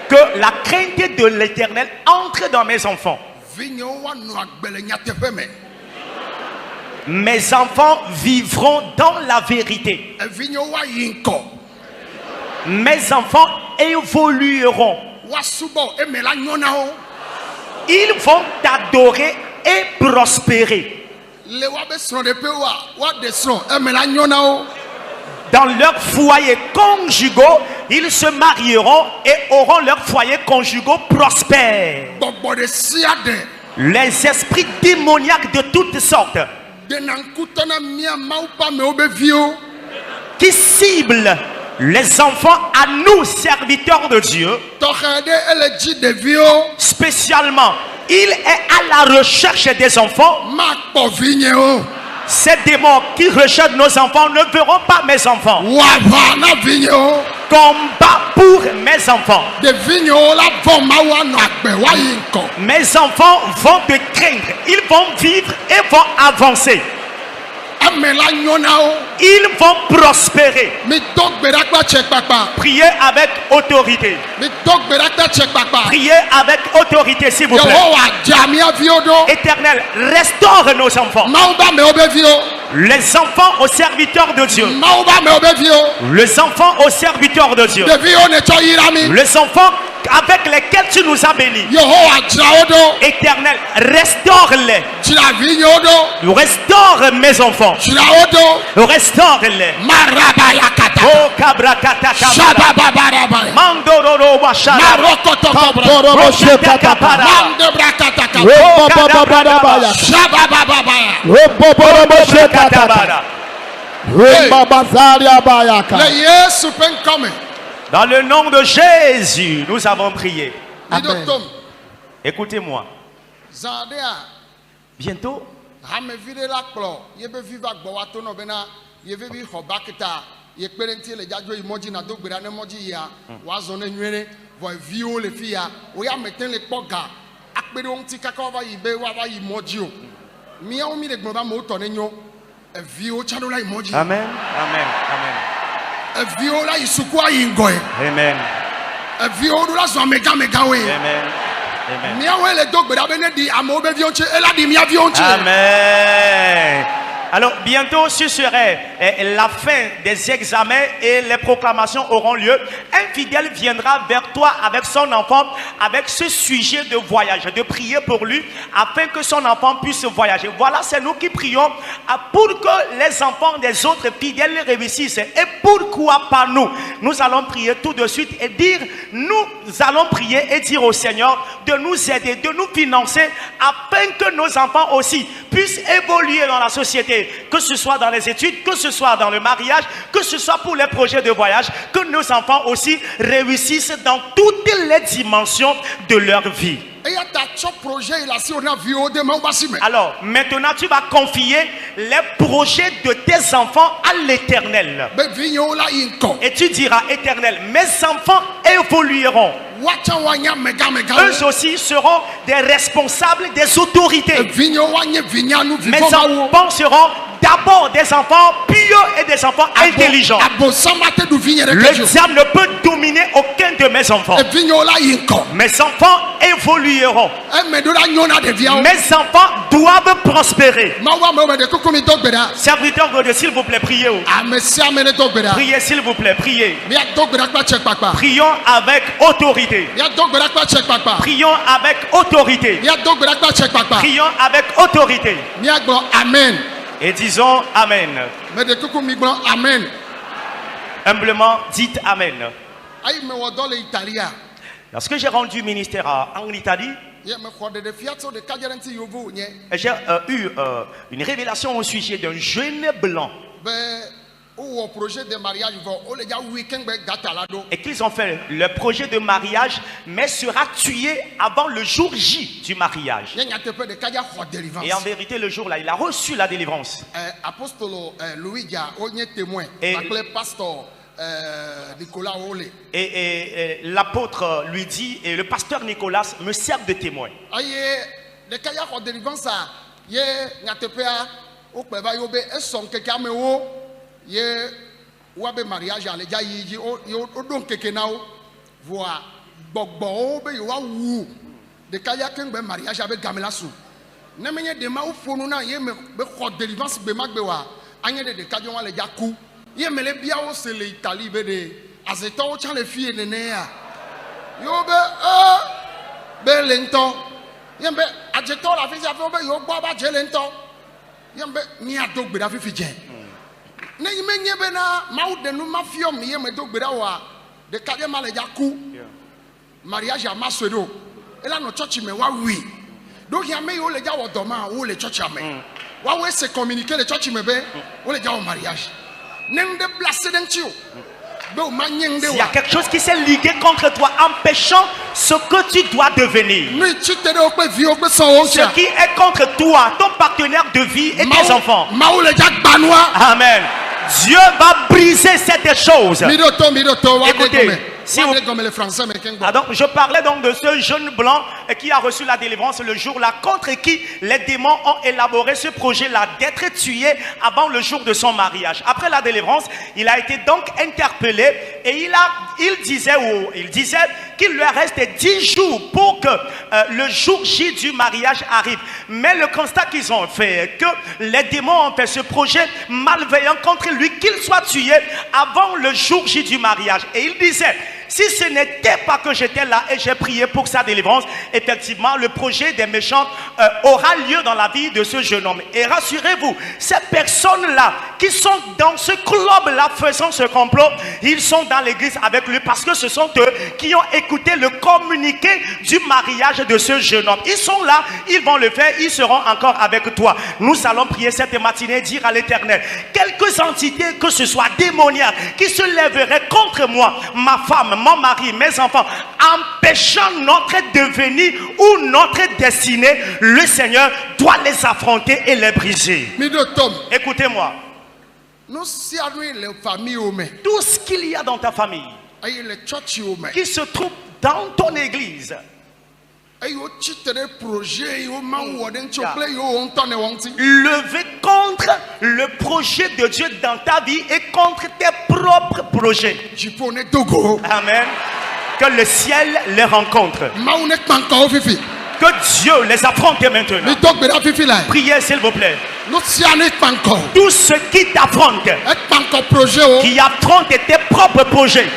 que la crainte de l'Éternel entre dans mes enfants. Mes enfants vivront dans la vérité. Mes enfants évolueront. Ils vont t'adorer et prospérer. Dans leurs foyers conjugaux, ils se marieront et auront leurs foyers conjugaux prospères. Les esprits démoniaques de toutes sortes qui ciblent les enfants à nous, serviteurs de Dieu, spécialement, il est à la recherche des enfants. Ces démons qui rejettent nos enfants ne verront pas mes enfants. Combat pour mes enfants. Mes enfants vont te craindre. Ils vont vivre et vont avancer. Ils vont prospérer. Priez avec autorité. Priez avec autorité, s'il vous plaît. Éternel, restaure nos enfants. Les enfants aux serviteurs de Dieu. Les enfants aux serviteurs de Dieu. Les enfants avec lesquels tu nous as bénis. Éternel, restaure-les. Restaure mes enfants. Restaure-les. Dans le nom de Jésus, nous avons prié. Amen. Écoutez-moi. Bientôt, amen, amen, amen. Amen. Amen. Alors bientôt ce serait la fin des examens et les proclamations auront lieu. Un fidèle viendra vers toi avec son enfant avec ce sujet de voyage, de prier pour lui afin que son enfant puisse voyager. Voilà, c'est nous qui prions pour que les enfants des autres fidèles réussissent. Et pourquoi pas nous? Nous allons prier tout de suite et dire, nous allons prier et dire au Seigneur de nous aider, de nous financer afin que nos enfants aussi puissent évoluer dans la société. Que ce soit dans les études, que ce soit dans le mariage, que ce soit pour les projets de voyage, que nos enfants aussi réussissent dans toutes les dimensions de leur vie. Alors, maintenant, tu vas confier les projets de tes enfants à l'Éternel. Et tu diras, Éternel, mes enfants évolueront. Eux aussi seront des responsables, des autorités. Mes enfants seront d'abord des enfants pieux et des enfants intelligents. Le diable ne peut dominer aucun de mes enfants. Mes enfants évolueront. Mes enfants doivent prospérer. Serviteur de Dieu, s'il vous plaît, priez. Priez, s'il vous plaît, priez. Prions avec autorité. Prions avec autorité. Prions avec autorité. Amen. Et disons Amen. Amen. Humblement, dites Amen. Lorsque j'ai rendu ministère en Italie, j'ai eu une révélation au sujet d'un jeune blanc projet de mariage et qu'ils ont fait le projet de mariage, mais sera tué avant le jour J du mariage. Et en vérité, le jour là, il a reçu la délivrance. Apostole Louis témoin, pasteur Nicolas Ole. Et l'apôtre lui dit, et le pasteur Nicolas me sert de témoin. Mariage avec Gamelasu. Nemenya de ma ufonu na ye me délivrance be magbewa anye de kadio wa le jaku ye mele bia o se le Italie be de azeto o chan le fie nene ya yo be lento ye be ajeto la fi ja be yo gbo ba je lento ye be mi adogbe da fi je ne menye be na ma u de nu mafiom ye me dogbe da wa de kadio ma le jaku mariage a maswedo ela no church me wa wi. Donc il y a mes les gens au demain ou les church amène. Wa se communiquer les church me be ou les gens au mariage. N'ende placer dans tio. Il y a quelque chose qui s'est ligué contre toi, empêchant ce que tu dois devenir. Ce qui est contre toi, ton partenaire de vie et tes enfants. Amen. Dieu va briser cette chose. Écoutez. Donc, je parlais donc de ce jeune blanc qui a reçu la délivrance le jour-là, contre qui les démons ont élaboré ce projet-là d'être tué avant le jour de son mariage. Après la délivrance, il a été donc interpellé et il disait qu'il lui reste 10 jours pour que le jour J du mariage arrive. Mais le constat qu'ils ont fait, que les démons ont fait ce projet malveillant contre lui, qu'il soit tué avant le jour J du mariage. Et il disait, si ce n'était pas que j'étais là et j'ai prié pour sa délivrance, effectivement, le projet des méchants aura lieu dans la vie de ce jeune homme. Et rassurez-vous, ces personnes-là qui sont dans ce club-là faisant ce complot, ils sont dans l'église avec lui parce que ce sont eux qui ont écouté le communiqué du mariage de ce jeune homme. Ils sont là, ils vont le faire, ils seront encore avec toi. Nous allons prier cette matinée et dire à l'Éternel, quelques entités que ce soit démoniaques qui se lèveraient contre moi, ma femme, mon mari, mes enfants, empêchant notre devenir ou notre destinée, le Seigneur doit les affronter et les briser. Écoutez-moi. Tout ce qu'il y a dans ta famille qui se trouve dans ton église, lever contre le projet de Dieu dans ta vie et contre tes propres projets. Amen. Que le ciel les rencontre. Que Dieu les affronte maintenant. Priez s'il vous plaît. Tout ce qui t'affronte, qui affronte tes propres projets,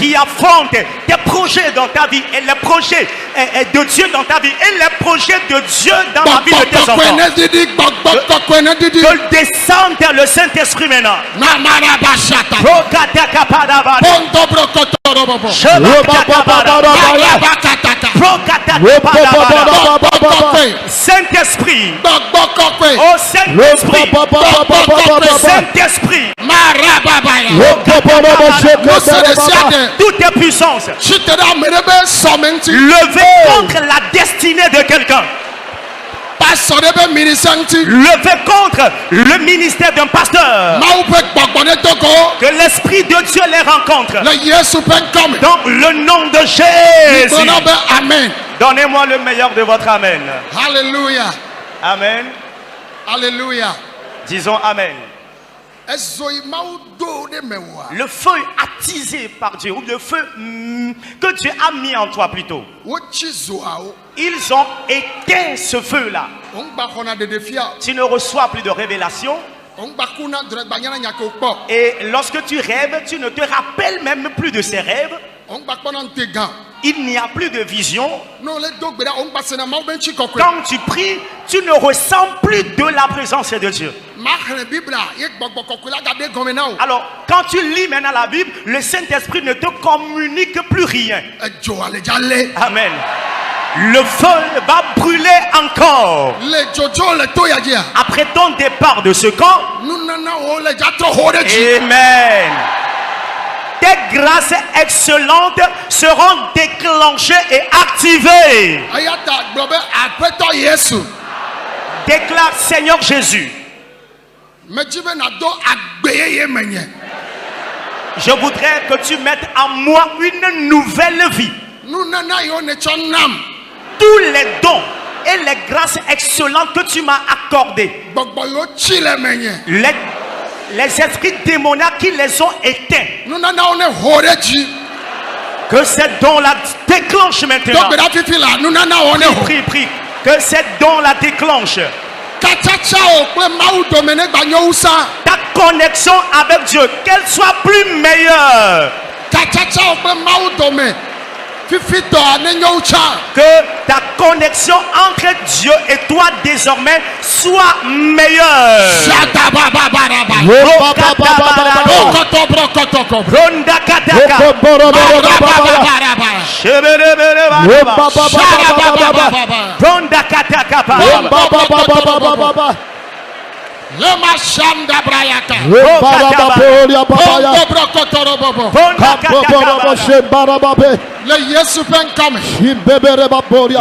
qui affronte tes projets dans ta vie et les projets de Dieu dans ta vie et les projets de Dieu dans la vie de tes enfants. Que descende le Saint-Esprit maintenant. Saint-Esprit, oh Saint-Esprit, Saint-Esprit, toutes tes puissances levées contre la destinée de quelqu'un, levé contre le ministère d'un pasteur, que l'Esprit de Dieu les rencontre dans le nom de Jésus. Amen. Donnez-moi le meilleur de votre Amen. Alléluia. Amen. Alléluia. Disons Amen. Le feu attisé par Dieu, ou le feu que Dieu a mis en toi plutôt, ils ont éteint ce feu-là. Tu ne reçois plus de révélation. Et lorsque tu rêves, tu ne te rappelles même plus de ces rêves. Il n'y a plus de vision. Quand tu pries, tu ne ressens plus de la présence de Dieu. Alors, quand tu lis maintenant la Bible, le Saint-Esprit ne te communique plus rien. Amen. Le feu va brûler encore. Après ton départ de ce camp. Amen. Tes grâces excellentes seront déclenchées et activées. Déclare Seigneur Jésus. Je voudrais que tu mettes en moi une nouvelle vie. Tous les dons et les grâces excellentes que tu m'as accordées, les esprits démoniaques qui les ont éteints, que ces dons-là déclenchent maintenant. Prie. Que ces dons-là déclenchent. Ta connexion avec Dieu, qu'elle soit plus meilleure. Que ta connexion entre Dieu et toi désormais soit meilleure.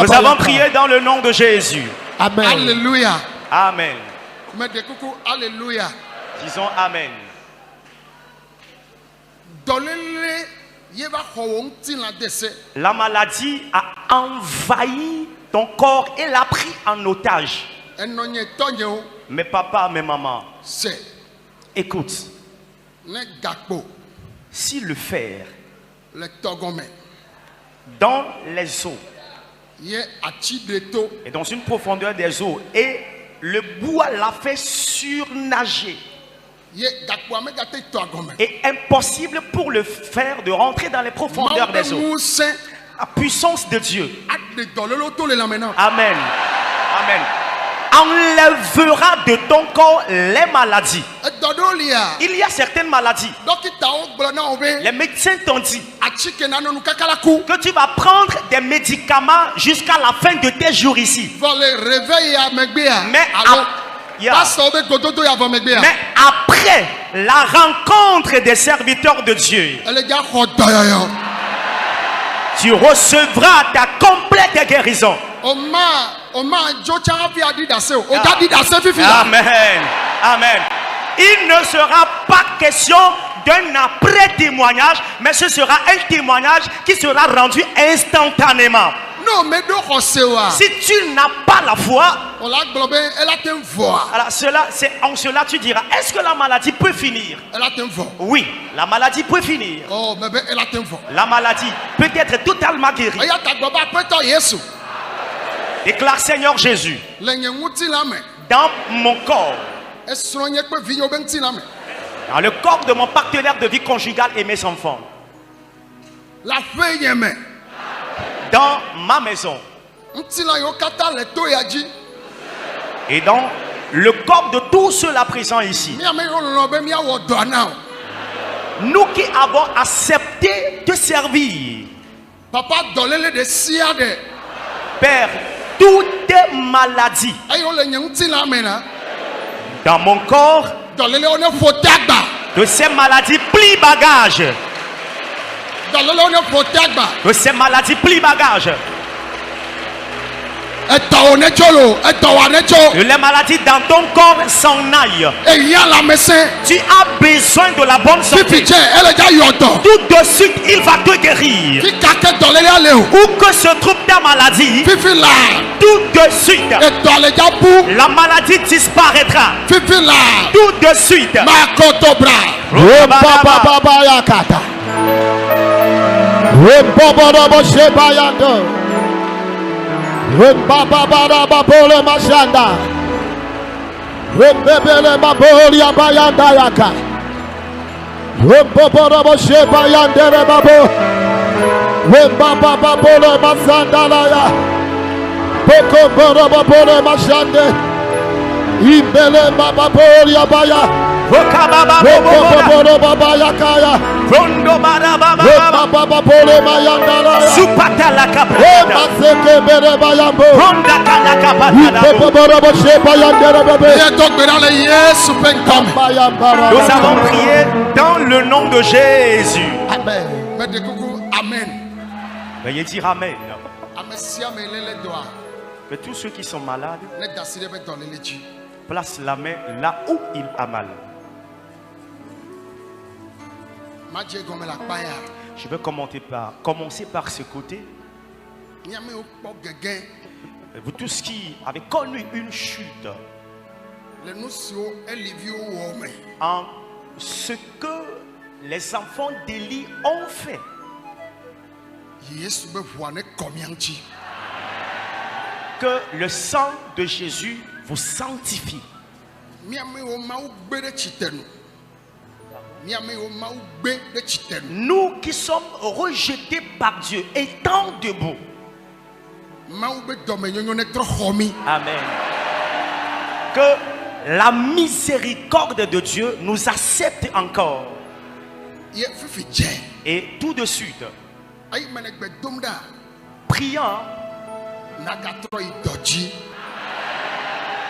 Nous avons prié dans le nom de Jésus. Amen. Alléluia. Amen. Alléluia. Disons Amen. La maladie a envahi ton corps et l'a pris en otage. Mais papa, mes mamans, écoute, si le fer dans les eaux et dans une profondeur des eaux et le bois l'a fait surnager, est impossible pour le fer de rentrer dans les profondeurs des eaux. La puissance de Dieu, Amen, Amen, enlèvera de ton corps les maladies. Il y a certaines maladies. Les médecins t'ont dit que tu vas prendre des médicaments jusqu'à la fin de tes jours ici. Mais après la rencontre des serviteurs de Dieu, tu recevras ta complète guérison. Amen. Amen. Il ne sera pas question d'un après-témoignage, mais ce sera un témoignage qui sera rendu instantanément. Si tu n'as pas la foi, alors en cela tu diras, est-ce que la maladie peut finir? Oui, la maladie peut finir. La maladie peut être totalement guérie. Déclare Seigneur Jésus, dans mon corps, dans le corps de mon partenaire de vie conjugale et mes enfants, dans ma maison et dans le corps de tous ceux-là présents ici, nous qui avons accepté de servir, Père, toutes maladies dans mon corps, de ces maladies plie bagage, de ces maladies plie bagage, les maladies dans ton corps s'en aillent. Tu as besoin de la bonne santé. Tout de suite il va te guérir. Où que se trouve ta maladie, tout de suite la maladie disparaîtra. Tout de suite. Nous avons prié dans le nom de Jésus. Amen. Veuillez dire Amen. Que tous ceux qui sont malades placent la main là où il a mal. Je vais commencer par ce côté. Vous tous qui avez connu une chute en ce que les enfants d'Élie ont fait. Que le sang de Jésus vous sanctifie. Nous qui sommes rejetés par Dieu, étant debout. Amen. Que la miséricorde de Dieu nous accepte encore. Et tout de suite, priant,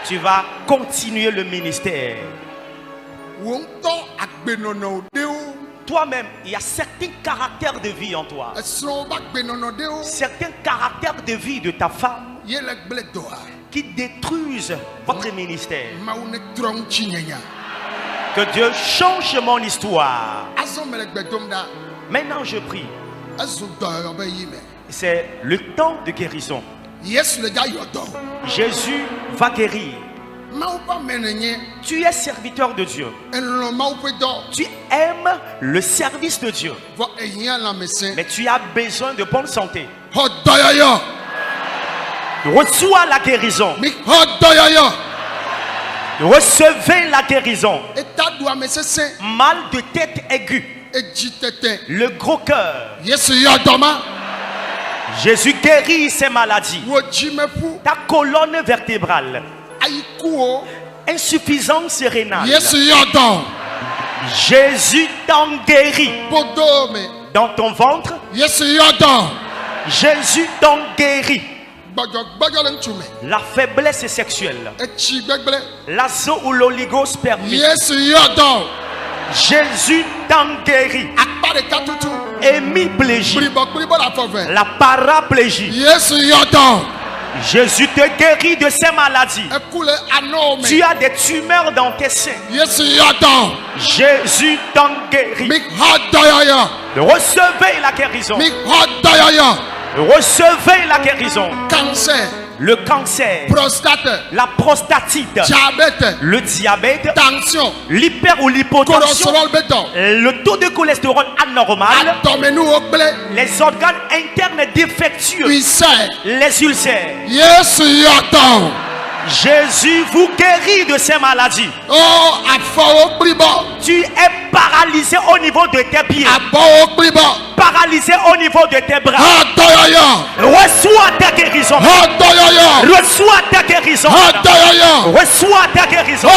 tu vas continuer le ministère. Toi-même, il y a certains caractères de vie en toi. Certains caractères de vie de ta femme qui détruisent votre ministère. Que Dieu change mon histoire. Maintenant, je prie. C'est le temps de guérison. Jésus va guérir. Tu es serviteur de Dieu. Tu aimes le service de Dieu. Mais tu as besoin de bonne santé. Reçois la guérison. Recevez la guérison. Mal de tête aiguë. Le gros cœur. Jésus guérit ces maladies. Ta colonne vertébrale. Insuffisance rénale. Jésus t'en guérit. Dans ton ventre. Jésus t'en guérit. La faiblesse sexuelle. L'azo ou l'oligospermie. Jésus t'en guérit. Hémiplégie. La paraplégie. Jésus te guérit de ces maladies. Tu as des tumeurs dans tes seins. Jésus t'en guérit. Recevez la guérison. Recevez la guérison. Cancer. Le cancer, prostate, la prostatite, diabète, le diabète, tension, l'hyper ou l'hypotension, le taux de cholestérol anormal, les organes internes défectueux, les ulcères. Jésus vous guérit de ces maladies. Tu es paralysé au niveau de tes pieds. Paralysé au niveau de tes bras. Reçois ta guérison. Reçois ta guérison. Reçois ta guérison.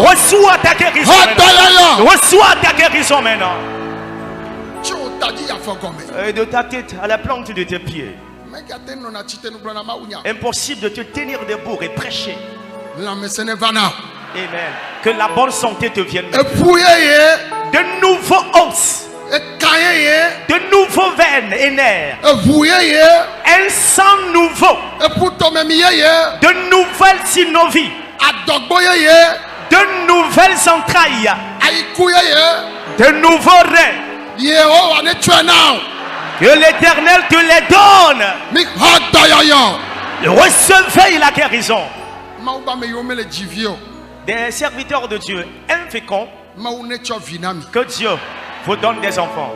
Reçois ta guérison. Reçois ta guérison maintenant. De ta tête à la plante de tes pieds. Impossible de te tenir debout et prêcher. Amen. Que la bonne santé te vienne. De nouveaux os. De nouveaux veines et nerfs. Un sang nouveau. De nouvelles synovies. De nouvelles entrailles. De nouveaux reins. Que l'Éternel te les donne. Recevez la guérison. Des serviteurs de Dieu inféconds. Que Dieu vous donne des enfants.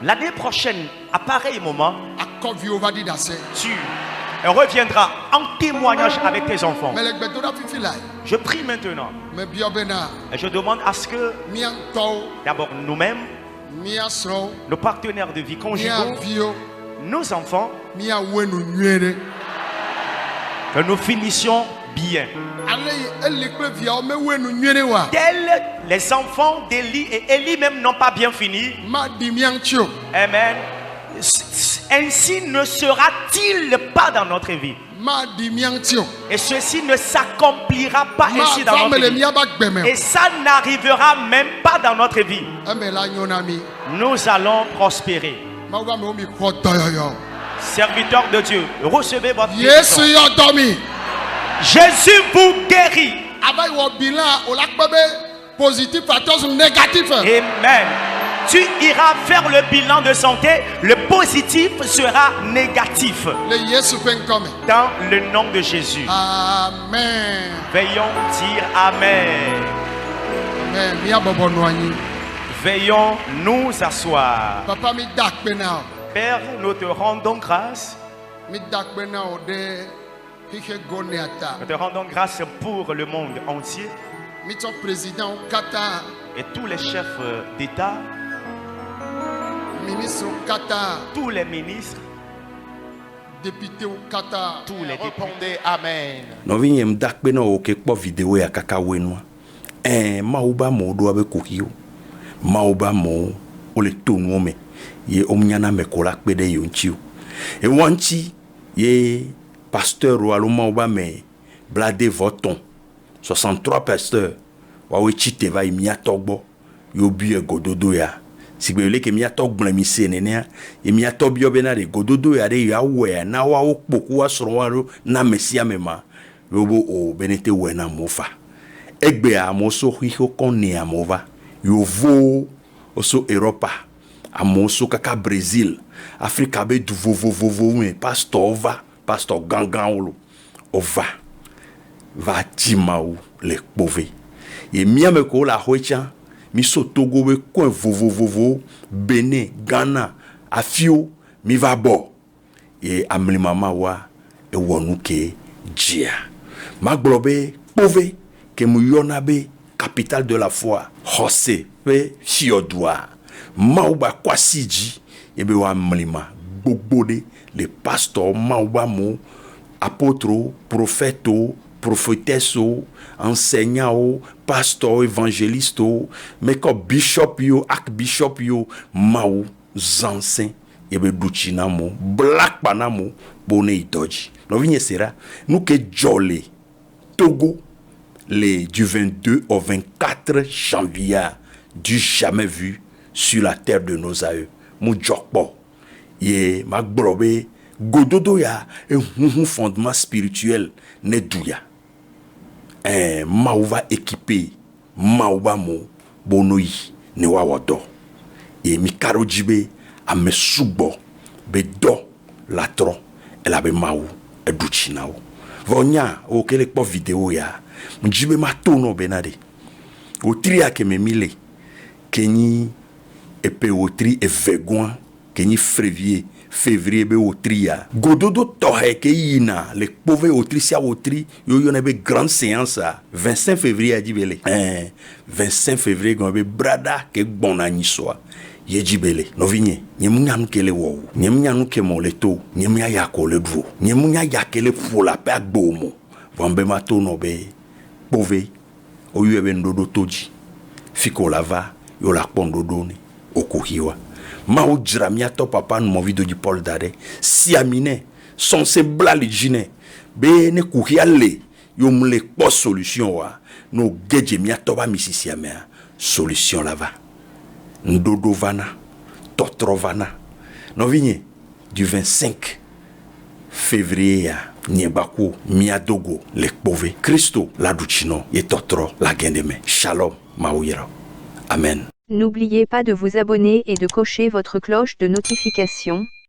L'année prochaine, à pareil moment, tu reviendras en témoignage avec tes enfants. Je prie maintenant. Et je demande à ce que d'abord nous-mêmes, nos partenaires de vie conjugaux, nos enfants, que nous finissions bien. Tels les enfants d'Élie et Élie même n'ont pas bien fini. Amen. ainsi ne sera-t-il pas dans notre vie. Et ceci ne s'accomplira pas ainsi dans notre vie. Et ça n'arrivera même pas dans notre vie. Nous allons prospérer. Serviteurs de Dieu, recevez votre guérison. Jésus vous guérit. Amen. Tu iras faire le bilan de santé, le positif sera négatif. Dans le nom de Jésus. Amen. Veillons dire Amen. Veillons nous asseoir. Père, nous te rendons grâce. Nous te rendons grâce pour le monde entier. Et tous les chefs d'État, tous les ministres, députés au Qatar, tous les députés. Amen. No vinyem dakpe na o ke kpo video ya kaka wenwa. Mauba mo do abe kokio. Mauba mo o le tonu me. Ye omnyana me kola kpe de yonchiu. E wanchi ye pasteur ou alo mauba me blade voton. 63 pasteurs. Wawe chite va imia togbo. Yo biye gododo ya. Si gbele ke mia tok blan mi senene e mia to bio bena de gododo ya de ya we na wa okpoku wa soro wa na mesia mema yobo o benete we na mofa egbe a mo so hiho konne a mova yo vo oso Europa a mo so kaka Brésil Afrika be du vo me pastor gangan olo ova va timau le pove e mia me ko la hoicha mi so Togo we coin vovo Bénin Ghana afio mi va bo e amli mama wa e wonu ke dia maglobe pove ke mu yona be capitale de la foi José pe Fiodwa mauba kwasiji e be wa mlima gbogbode le pasteur mauba mo apôtre prophète prophétesse, enseignant, pasteur, évangéliste, mais comme bishop yo, archbishop yo, mau, zansen, ebe duchinamo, black panamo, bonne itoji. Nous venons sera, nous que jolé, Togo, du 22 au 24 janvier, du jamais vu sur la terre de nos aïeux. Mou jokbo, ye, magbrobe, gododo ya, un fondement spirituel, ne douya. Mauva équipé mauba mo bonoi ne wawodo et mi karo jibe a me subo be do la tro e la be mau e duchinao vonya o kele po video ya mjibe matono benade o tri a ke me mile keni e pe o tri e vegoin keni février be otria gododo tohe ke yina le pove otricia otri yo yona be grande séance 25 février adibele 25 février go be brada ke gbona nyisoa ye jibele no vinye nyemunyanu kele wo nyemunyanu ke mo leto nyemunya yakole dvo nyemunya yakele fola pe agbomo vambe mato no be pove o yebe ndodo toji fiko lava yo la pondodo ni okuhiwa Mao dramia to papa no movido de Paul Dade si amine son se blali jine be ne kuhia le yo mle po solution wa no geje mia to ba misisi amea solution lava ndodo vana totro vana no vinye du 25 février Niebako miadogo le pove Christo la duchino ye totro la gendeme shalom maouira amen. N'oubliez pas de vous abonner et de cocher votre cloche de notification